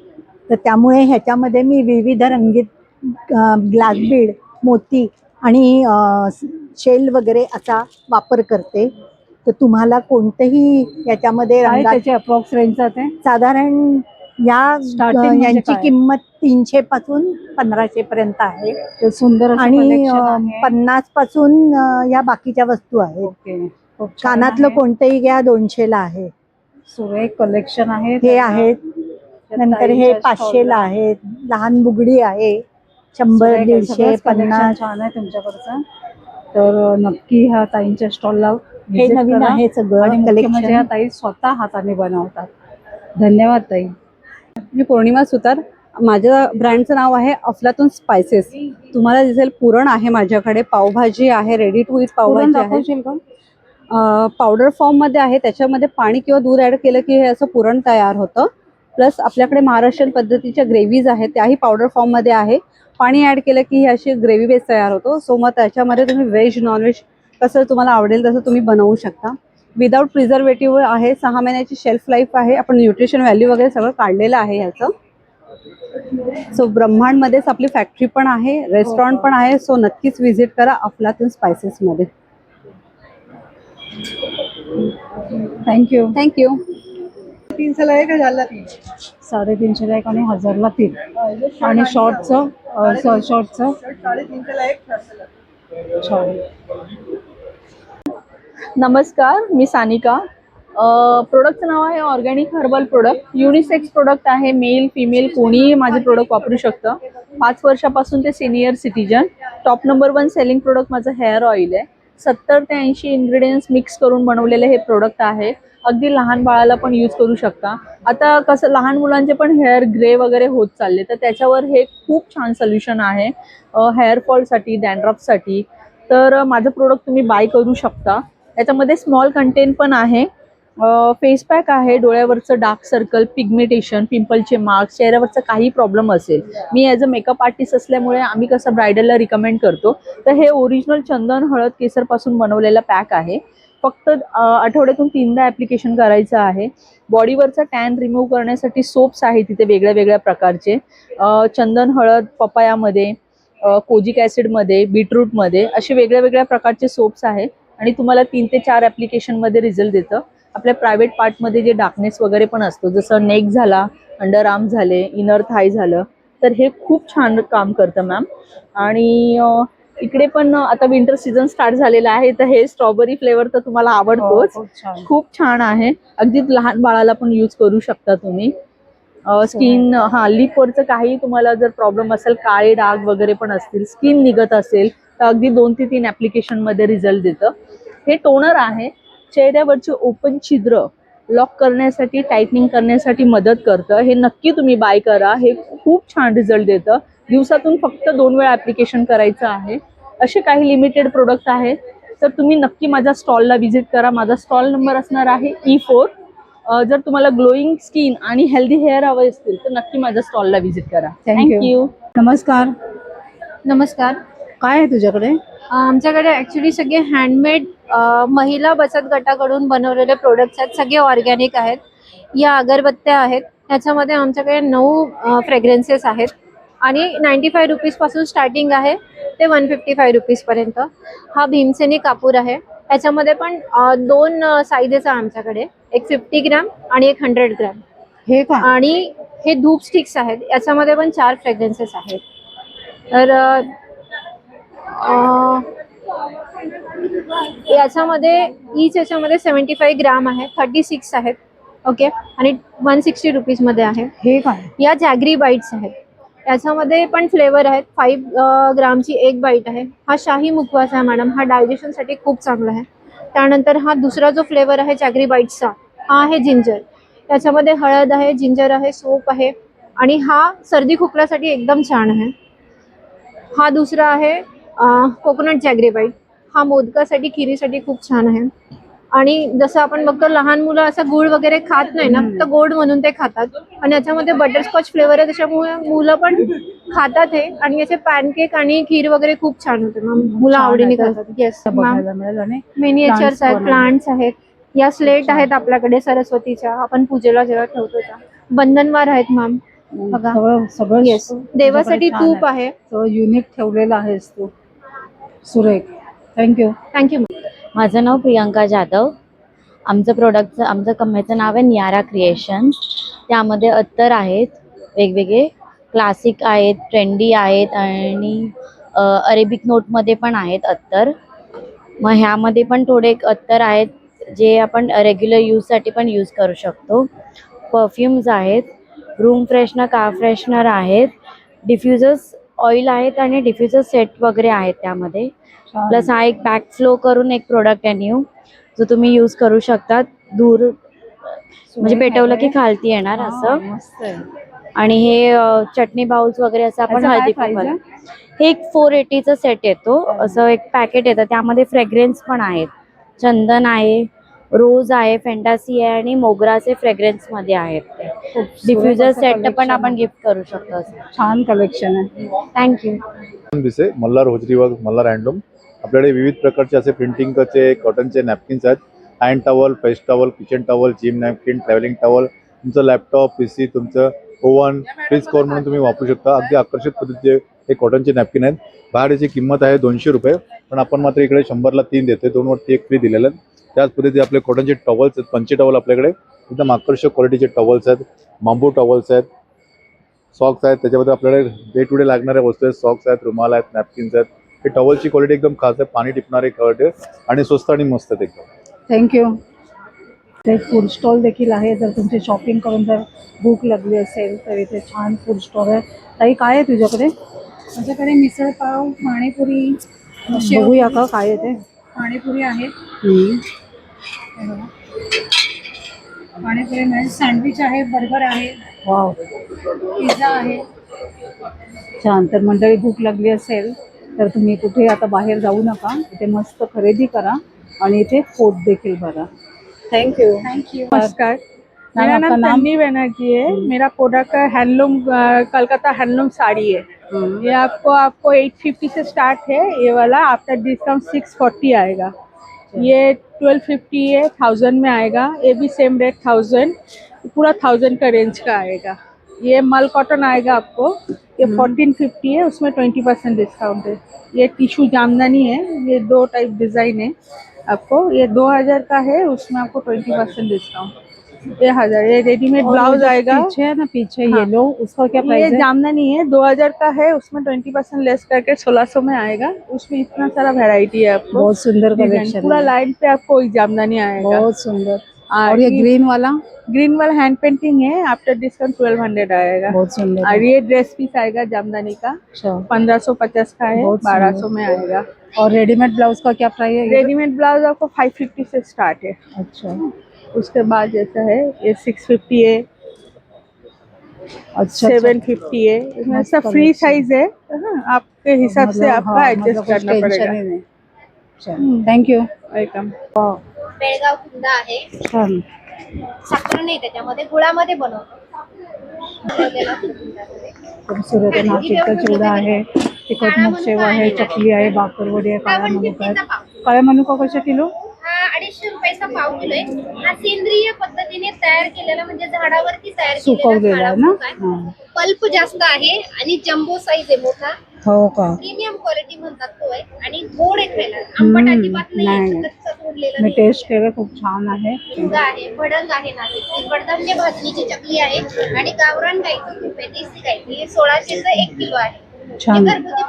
तर त्यामुळे ह्याच्यामध्ये मी विविध रंगीत ग्लास बीड, मोती आणि शेल वगैरे असा वापर करते. तर तुम्हाला कोणतेही याच्यामध्ये त्याचे अप्रॉक्स रेंज आहे साधारण Starting म्हणजे यांची काय? किंमत 300 पासून 1500 पर्यंत आहे. ते सुंदर असं आणि collection आहे. 50 पासून या बाकीच्या वस्तू आहेत. खूप छान कानातलं आहे. कोणतंही घ्या 200 ला आहे. सुरेख कलेक्शन आहे. हे आहेत नंतर हे 500ला आहेत, लहान बुगडी आहे 100, 150, 50. छान आहे तुमच्याकडचं. तर नक्की ह्या ताईंच्या स्टॉलला हे नवीन आहे सगळं आणि मुख्य म्हणजे collection. ह्या ताई स्वतः हाताने बनवतात. धन्यवाद ताई. मी पौर्णिमा सुतार. माझ्या ब्रँडचं नाव आहे अफलातून स्पायसेस. तुम्हाला दिसेल पुरण आहे माझ्याकडे, पावभाजी आहे, रेडी टू ईट पुरण पावभाजी आहे. दाखवशील का? पावडर फॉर्ममध्ये आहे. त्याच्यामध्ये पाणी किंवा दूध ॲड केलं की हे असं पुरण तयार होतं. प्लस आपल्याकडे महाराष्ट्रीयन पद्धतीच्या ग्रेव्हीज आहेत, त्याही पावडर फॉर्ममध्ये आहे. पाणी ॲड केलं की ही अशी ग्रेव्ही बेस तयार होतो. सो मग त्याच्यामध्ये तुम्ही व्हेज नॉनव्हेज कसं तुम्हाला आवडेल तसं तुम्ही बनवू शकता. विदाऊट प्रिझर्वेटिव्ह आहे. 6 महिन्याची शेल्फ लाईफ आहे. आपण न्यूट्रिशन व्हॅल्यू वगैरे सगळं काढलेलं आहे ह्याचं. सो ब्रह्मांडमध्येच आपली फॅक्टरी पण आहे, रेस्टॉरंट पण आहे. सो नक्कीच व्हिजिट करा अफलातून स्पायसेसमध्ये. थँक्यू. 300ला एक, 1000ला 3. 350ला एक आणि 1000ला 3. आणि शॉर्टचं शॉर्टचं 350ला एक, 400ला. छान. नमस्कार, मी सानिका. प्रोडक्टचं नाव आहे organic herbal product. Unisex product आहे. मेल फिमेल कोणीही माझे प्रोडक्ट वापरू शकतं. 5 वर्षापासून ते senior citizen. Top number 1 selling product माझं हेअर ऑइल आहे. 70 ते 80 इन्ग्रेडियंट्स मिक्स करून बनवलेले हे प्रोडक्ट आहे. अगदी लहान बाळाला पण यूज करू शकता. आता कसं लहान मुलांचे पण हेअर ग्रे वगैरे होत चालले, तर त्याच्यावर हे खूप छान सोल्युशन आहे हेअरफॉलसाठी, डॅन्ड्रफसाठी. तर माझं प्रोडक्ट तुम्ही बाय करू शकता. याच्यामध्ये स्मॉल कंटेंट पण आहे. फेस पॅक आहे. डोळ्यावरचं डार्क सर्कल, पिगमेंटेशन, पिंपलचे मार्क्स, चेहऱ्यावरचा काही प्रॉब्लेम असेल, मी ॲज अ मेकअप आर्टिस्ट असल्यामुळे आम्ही कसं ब्रायडलला रिकमेंड करतो. तर हे ओरिजिनल चंदन हळद केसरपासून बनवलेला पॅक आहे. फक्त आठवड्यातून 3दा ॲप्लिकेशन करायचं आहे. बॉडीवरचा टॅन रिमूव्ह करण्यासाठी सोप्स आहे तिथे वेगळ्या वेगळ्या प्रकारचे. चंदन हळद पपायामध्ये, कोजिक ॲसिडमध्ये, बीटरूटमध्ये असे वेगळ्या वेगळ्या प्रकारचे सोप्स आहे. आणि तुम्हाला 3 ते 4 ॲप्लिकेशनमध्ये रिझल्ट देतं. आपल्या प्रायव्हेट पार्टमध्ये जे डार्कनेस वगैरे पण असतो, जसं नेक झाला, अंडर आर्म झाले, इनर थाय झालं, तर हे खूप छान काम करतं मॅम. आणि इकडे पण आता विंटर सीझन स्टार्ट झालेला आहे, तर हे स्ट्रॉबेरी फ्लेवर तर तुम्हाला आवडतोच. खूप छान आहे. अगदी लहान बाळाला पण यूज करू शकता तुम्ही. स्किन लिपवरचं काही तुम्हाला जर प्रॉब्लेम असेल, काळे डाग वगैरे पण असतील, स्किन निघत असेल, तर अगदी 2 ते 3 ॲप्लिकेशनमध्ये रिझल्ट देतं. हे टोनर आहे. चेहऱ्यावरचे ओपन छिद्र लॉक करण्यासाठी, टाईटनिंग करण्यासाठी मदत करतं. हे नक्की तुम्ही बाय करा. हे खूप छान रिझल्ट देतं. दिवसातून फक्त 2 वेळा ॲप्लिकेशन करायचं आहे. असे काही लिमिटेड प्रोडक्ट आहेत, तर तुम्ही नक्की माझ्या स्टॉलला व्हिजिट करा. माझा स्टॉल नंबर असणार आहे E4. जर तुम्हाला ग्लोईंग स्किन आणि हेल्दी हेअर हवे असतील तर नक्की माझ्या स्टॉलला व्हिजिट करा. थँक्यू. नमस्कार. नमस्कार. काय आहे तुझ्याकडे? आमच्याकडे ॲक्च्युली सगळे हँडमेड महिला बचत गटाकडून बनवलेले प्रोडक्ट्स आहेत. सगळे ऑर्गॅनिक आहेत. या अगरबत्त्या आहेत. ह्याच्यामध्ये आमच्याकडे 9 फ्रेग्रन्सेस आहेत आणि 95 रुपीजपासून स्टार्टिंग आहे ते 155 रुपीजपर्यंत. हा भीमसेनी कापूर आहे. याच्यामध्ये पण 2 साईजेस आहे आमच्याकडे, एक 50 ग्रॅम आणि एक 100 ग्रॅम. हे काय? आणि हे धूप स्टिक्स आहेत. याच्यामध्ये पण 4 फ्रेग्रन्सेस आहेत. तर याच्यामध्ये 75 ग्राम आहे, 36 आहेत. ओके. आणि 160 रुपीजमध्ये आहे. हे काय? या जॅगरी बाईट्स आहेत. याच्यामध्ये पण फ्लेवर आहेत. 5 ग्रामची एक बाईट आहे. हा शाही मुखवास आहे मॅडम. हा डायजेशनसाठी खूप चांगला आहे. त्यानंतर हा दुसरा जो फ्लेवर आहे जॅगरी बाईट्सचा, हा आहे जिंजर. याच्यामध्ये हळद आहे, जिंजर आहे, सोप आहे आणि हा सर्दी खोकल्यासाठी एकदम छान आहे. हा दुसरा आहे कोकोनट जॅगरी बाईट. हा मोदकासाठी, खिरीसाठी खूप छान आहे. आणि जसं आपण बघतो लहान मुलं असं गुळ वगैरे खात नाही ना, तर गोड म्हणून ते खातात. आणि याच्यामध्ये बटरस्कॉच फ्लेवर आहे, त्याच्यामुळे मुलं पण खातात हे. आणि याचे पॅनकेक आणि खीर वगैरे खूप छान होते मॅम. मुलं आवडीने खातात. Yes ma'am. मिनिएचर्स आहेत, प्लांट्स आहेत. या स्लेट आहेत आपल्याकडे सरस्वतीच्या, आपण पूजेला जेव्हा ठेवतो त्या. बंधनवार आहेत मॅम. बघा सगळं येस. देवासाठी तूप आहे. युनिक ठेवलेलं आहेस तू. सुरेख. थँक्यू. थँक्यू. माझं नाव प्रियंका जाधव. आमचं कंपनीचं नाव आहे नियारा क्रिएशन्स. त्यामध्ये अत्तर आहेत वेगवेगळे, क्लासिक आहेत, ट्रेंडी आहेत आणि अरेबिक नोटमध्ये पण आहेत अत्तर. मग ह्यामध्ये पण थोडे अत्तर आहेत जे आपण रेग्युलर यूजसाठी पण यूज करू शकतो. परफ्युम्स आहेत. रूम फ्रेशनर, कार फ्रेशनर आहेत, डिफ्युजर्स ऑइल आहेत आणि डिफ्युजर सेट वगैरे आहेत त्यामध्ये. प्लस हा एक बॅक फ्लो करून एक प्रोडक्ट आहे न्यू, जो तुम्ही यूज करू शकता. दूर म्हणजे पेटवलं की खालती येणार असं. मस्त आहे. आणि हे चटणी बाउल्स वगैरे असं आपण ह्याचं काय हळदी price कुंकवाला. आहे? हे एक 480चं सेट येतो. असं एक पॅकेट येतं, त्यामध्ये फ्रेग्रेन्स पण आहेत. चंदन आहे, रोज आहे, फॅन्टसी आहे आणि मोगराचे फ्रेग्रेन्स मध्ये आहेत. डिफ्युजर असं सेट पण collection आपण आहे. गिफ्ट करू शकतो असं. छान कलेक्शन आहे. थँक्यू. दिसे Malhar hosiery work, Malhar handloom. आपल्याकडे विविध प्रकारचे असे प्रिंटिंगचे कॉटनचे नॅपकिन्स आहेत. Hand towel, face towel, kitchen towel, gym napkin, travelling towel, तुमचं लॅपटॉप, पीसी, तुमचं ओव्हन, फ्रीज कव्हर म्हणून तुम्ही वापरू शकता. अगदी आकर्षक पद्धतीचे हे कॉटनचे नॅपकिन आहेत. बाहेर याची किंमत आहे 200 रुपये, पण आपण मात्र इकडे 100ला 3 देते, 2 वरती 1 फ्री दिलेलं आहे. त्याच पद्धतीचे आपले कॉटनचे टॉवल्स आहेत, पंचे टॉवल आपल्याकडे एकदम आकर्षक क्वालिटीचे टॉवल्स आहेत. बांबू टॉवल्स आहेत, सॉक्स आहेत, त्याच्यामध्ये आपल्याकडे डे टू डे लागणाऱ्या वस्तू आहेत. सॉक्स आहेत, रुमाल आहेत, नॅपकिन्स आहेत. हे टॉवलची क्वालिटी एकदम खास आहे, पाणी टिपणारी क्वालिटी आणि स्वस्त आणि मस्त आहेत एकदम. थँक्यू. ते फूड स्टॉल देखील आहे. जर तुमची शॉपिंग करून जर भूक लागली असेल तर इथे छान फूड स्टॉल आहे. ताई काय आहे तुझ्याकडे? माझ्याकडे मिसळ पाव, पाणीपुरी, बघूया का काय आहे ते. पाणीपुरी आहे, पाणीपुरी मिळेल, सँडविच आहे, बर्गर आहे, वाव, पिझ्झा आहे. छान. तर मंडळी भूक लागली असेल तर तुम्ही कुठे आता बाहेर जाऊ नका, इथे मस्त खरेदी करा आणि इथे पोट देखील भरा. थँक्यू. थँक्यू. नमस्कार, मेरा आपका नाम नाम? तन्वी बनर्जी है। मेरा product handloom Calcutta handloom sari है। ये आपको 850 से स्टार्ट है। ये वाला आफ्टर डिस्काउंट 640 आएगा। ये 1250 है, 1000 में आएगा। ये भी सेम रेट 1000, पूरा 1000 का रेंज का आएगा। ये मल कॉटन आएगा आपको, ये 1450 है, उसमें 20% डिस्काउंट है। ये टिश्यू जामदानी है, ये 2 टाइप डिज़ाइन है आपको। ये 2000 का है, उसमें आपको 20% डिस्काउंट। ये 1000। ये रेडीमेड ब्लाउज आएगा, पीछे है ना, पीछे हाँ। येलो, उसका क्या ये प्राइस है? जामदानी है, 2000 का है, उसमें 20% लेस करके 1600 में आएगा। उसमें इतना सारा वैरायटी है आपको। बहुत सुंदर डिजाइन कलेक्शन पूरा है। लाइन पे आपको एक जामदानी आएगा। बहुत सुंदर। और ये ग्रीन वाला? ग्रीन वाला हैंड पेंटिंग है, आफ्टर डिस्काउंट 1200 आएगा। बहुत सुंदर। और ये ड्रेस पीस आएगा जामदानी का, 1550 का है, बहुत 1200 में आएगा। और रेडीमेड ब्लाउज का क्या प्राइस है? रेडीमेड ब्लाउज आपको 550 से स्टार्ट है। अच्छा, उसके बाद जैसा है ये 650 है, अच्छा, 750 है। इसमें मस्त सब फ्री collection। साइज है, हाँ, आपके हिसाब से आपका एडजस्ट करना पड़ेगा। थँक्यू. वेलकम। बेळगाव कुंदा आहे, छान. साखर नाही त्याच्यामध्ये, गुळामध्ये बनवतो। खूबसूरत आहे. नाशिकचा चिवडा आहे, तिखट मूग शेव आहे, चकली आहे, भाकरवडी आहे, काळा मनुका आहे. काळ्या मनुका कशा किलो? हा 250 रुपयाचा पाव किलो आहे। हा सेंद्रिय पद्धतीने तयार केलेला, म्हणजे झाडावरती तयार सुकवलेला आहे ना? हां. पल्प जास्त आहे आणि जम्बो साईज आहे मोठा, हो का? प्रीमियम क्वालिटी म्हणतात तो आहे आणि गोड आहे खायला, आंबट अजिबात नाही. नाही, कच्चा तोडलेला मी नाही। टेस्ट केलं, खूप छान आहे. झुणका आहे, भडंग आहे, नाशिकची कडधान्य भाजणीची चकली आहे आणि गावरान गाईचं तूप आहे, देशी गाईचं, हे 1600चं 1 किलो आहे। छान. घरगुती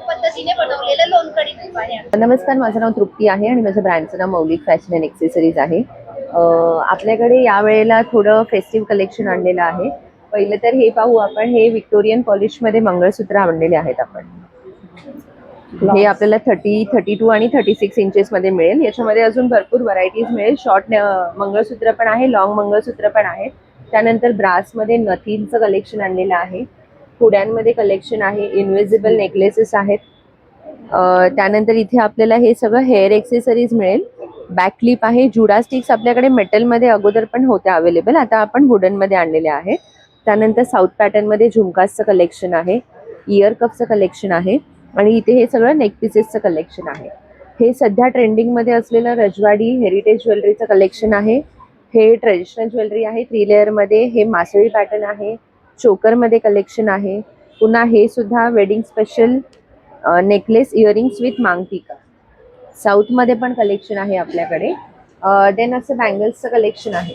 पद्धतीने बनवलेलं लोणकडी तूप आहे। नमस्कार, माझं नाव तृप्ती आहे आणि माझ्या ब्रँडचं नाव मौलिक फॅशन अँड एक्सेसरीज आहे. आपल्याकडे यावेळेला थोडं फेस्टिव्ह कलेक्शन आणलेलं आहे. पहिलं तर हे पाहू आपण. हे विक्टोरियन पॉलिशमध्ये मंगळसूत्र आणलेले आहेत आपण. हे आपल्याला 30, 32 आणि 36 इंचेसमध्ये मिळेल. याच्यामध्ये अजून भरपूर व्हरायटीज मिळेल. शॉर्ट मंगळसूत्र पण आहे, लॉंग मंगळसूत्र पण आहे. त्यानंतर ब्रासमध्ये नथींचं कलेक्शन आणलेलं आहे. पुड्यांमध्ये कलेक्शन आहे, इनविजिबल नेकलेसेस आहेत. त्यानंतर इथे आपल्याला हे सगळं हेअर एक्सेसरीज मिळेल. बॅक क्लिप आहे, जुडा स्टिक्स आपल्याकडे मेटलमध्ये अगोदर पण होत्या अवेलेबल, आता आपण वुडनमध्ये आणलेले आहेत. त्यानंतर साऊथ पॅटर्नमध्ये झुमकासचं कलेक्शन आहे, इयर कपचं कलेक्शन आहे आणि इथे हे सगळं नेक पीसेसचं कलेक्शन आहे. हे सध्या ट्रेंडिंगमध्ये असलेलं रजवाडी हेरिटेज ज्वेलरीचं कलेक्शन आहे. हे ट्रेडिशनल ज्वेलरी आहे, 3 लेअरमध्ये. हे मासळी पॅटर्न आहे, चोकरमध्ये कलेक्शन आहे. पुन्हा हे सुद्धा wedding special necklace earrings with maang tikka. साऊथमध्ये पण कलेक्शन आहे आपल्याकडे. देन असं बँगल्सचं कलेक्शन आहे,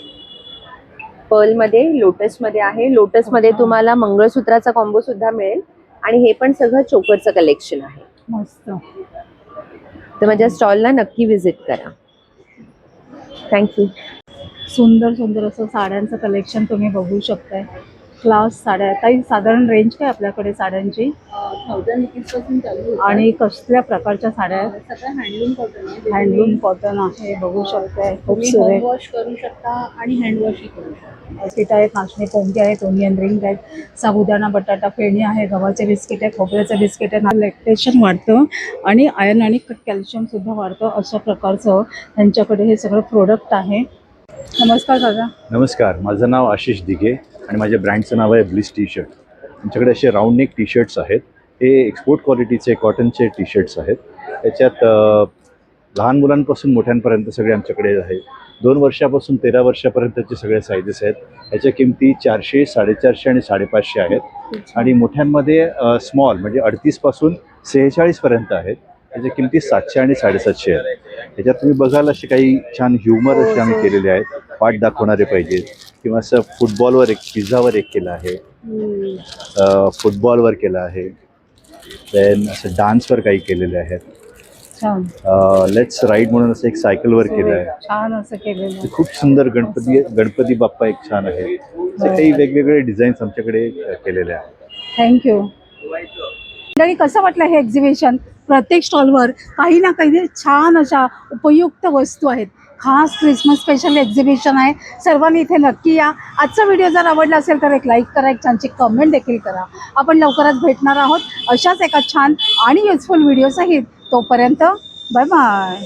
पर्लमध्ये, लोटसमध्ये आहे. लोटसमध्ये तुम्हाला मंगळसूत्राचा कॉम्बो सुद्धा मिळेल आणि हे पण सगळं चोकरचं कलेक्शन आहे. मस्त. तर माझ्या स्टॉलला नक्की व्हिजिट करा. थँक्यू. सुंदर सुंदर असं साड्यांचं कलेक्शन तुम्ही बघू शकताय. क्लास साड्या आहेत. काही साधारण रेंज काय आपल्याकडे साड्यांची 1000 रुपीजपासून चालू होतं. आणि कसल्या प्रकारच्या साड्या आहेत? सगळं हँडलूम कॉटन आहे. हँडलूम कॉटन आहे, बघू शकताय. खूप तुम्ही होम सुरेख वॉश करू शकता आणि हँड वॉशही करू शकता. बिस्किट आहेत, नाचणी कोणती आहेत, ओनियन रिंग आहेत, साबुदाणा बटाटा फेणी आहे, गव्हाचे बिस्किट आहे, खोबऱ्याचे बिस्किट आहे. लॅक्टेशन वाढतं आणि आयर्न आणि कॅल्शियमसुद्धा वाढतं, अशा प्रकारचं त्यांच्याकडे हे सगळं प्रोडक्ट आहे. नमस्कार दादा. नमस्कार, माझं नाव आशिष दिघे आणि माझ्या ब्रँडचं नाव आहे ब्लिस टी शर्ट. आमच्याकडे असे राऊंड नेक टी शर्ट्स आहेत. हे एक्सपोर्ट क्वालिटीचे कॉटनचे टी शर्ट्स आहेत. त्याच्यात लहान मुलांपासून मोठ्यांपर्यंत सगळे आमच्याकडे आहे. 2 वर्षापासून 13 वर्षापर्यंतचे सगळे सायझेस आहेत. याच्या किमती 400, 450 आणि 550 आहेत. आणि मोठ्यांमध्ये स्मॉल म्हणजे 38 पासून 46 पर्यंत आहेत. त्याच्या किमती 700 आणि 750 आहेत. त्याच्यात तुम्ही बघाल असे काही छान ह्युमर असे आम्ही केलेले आहेत, पाठ दाखवणारे पाहिजेत, किंवा असं फुटबॉलवर एक, पिझ्झावर एक केलं आहे, फुटबॉलवर केलं आहे, देन असं डान्सवर काही केलेले आहेत. छान लेट्स राईड म्हणून असं एक सायकलवर केलं आहे. छान असं केलेलं आहे. खूप सुंदर गणपती बाप्पा एक छान आहे. असे काही वेगवेगळे डिझाईन्स आमच्याकडे केलेले आहेत. थँक्यू. मंडळी, कसं वाटलं हे एक्झिबिशन? प्रत्येक स्टॉलवर काही ना काही छान अशा उपयुक्त वस्तू आहेत. खास क्रिसमस स्पेशल एक्झिबिशन आहे. सर्वांनी इथे नक्की या. आजचा व्हिडिओ जर आवडला असेल तर एक लाईक करा, एक छानची कमेंट देखील करा. आपण लवकरच भेटणार आहोत अशाच एका छान आणि युजफुल व्हिडिओ सहित. तोपर्यंत बाय बाय.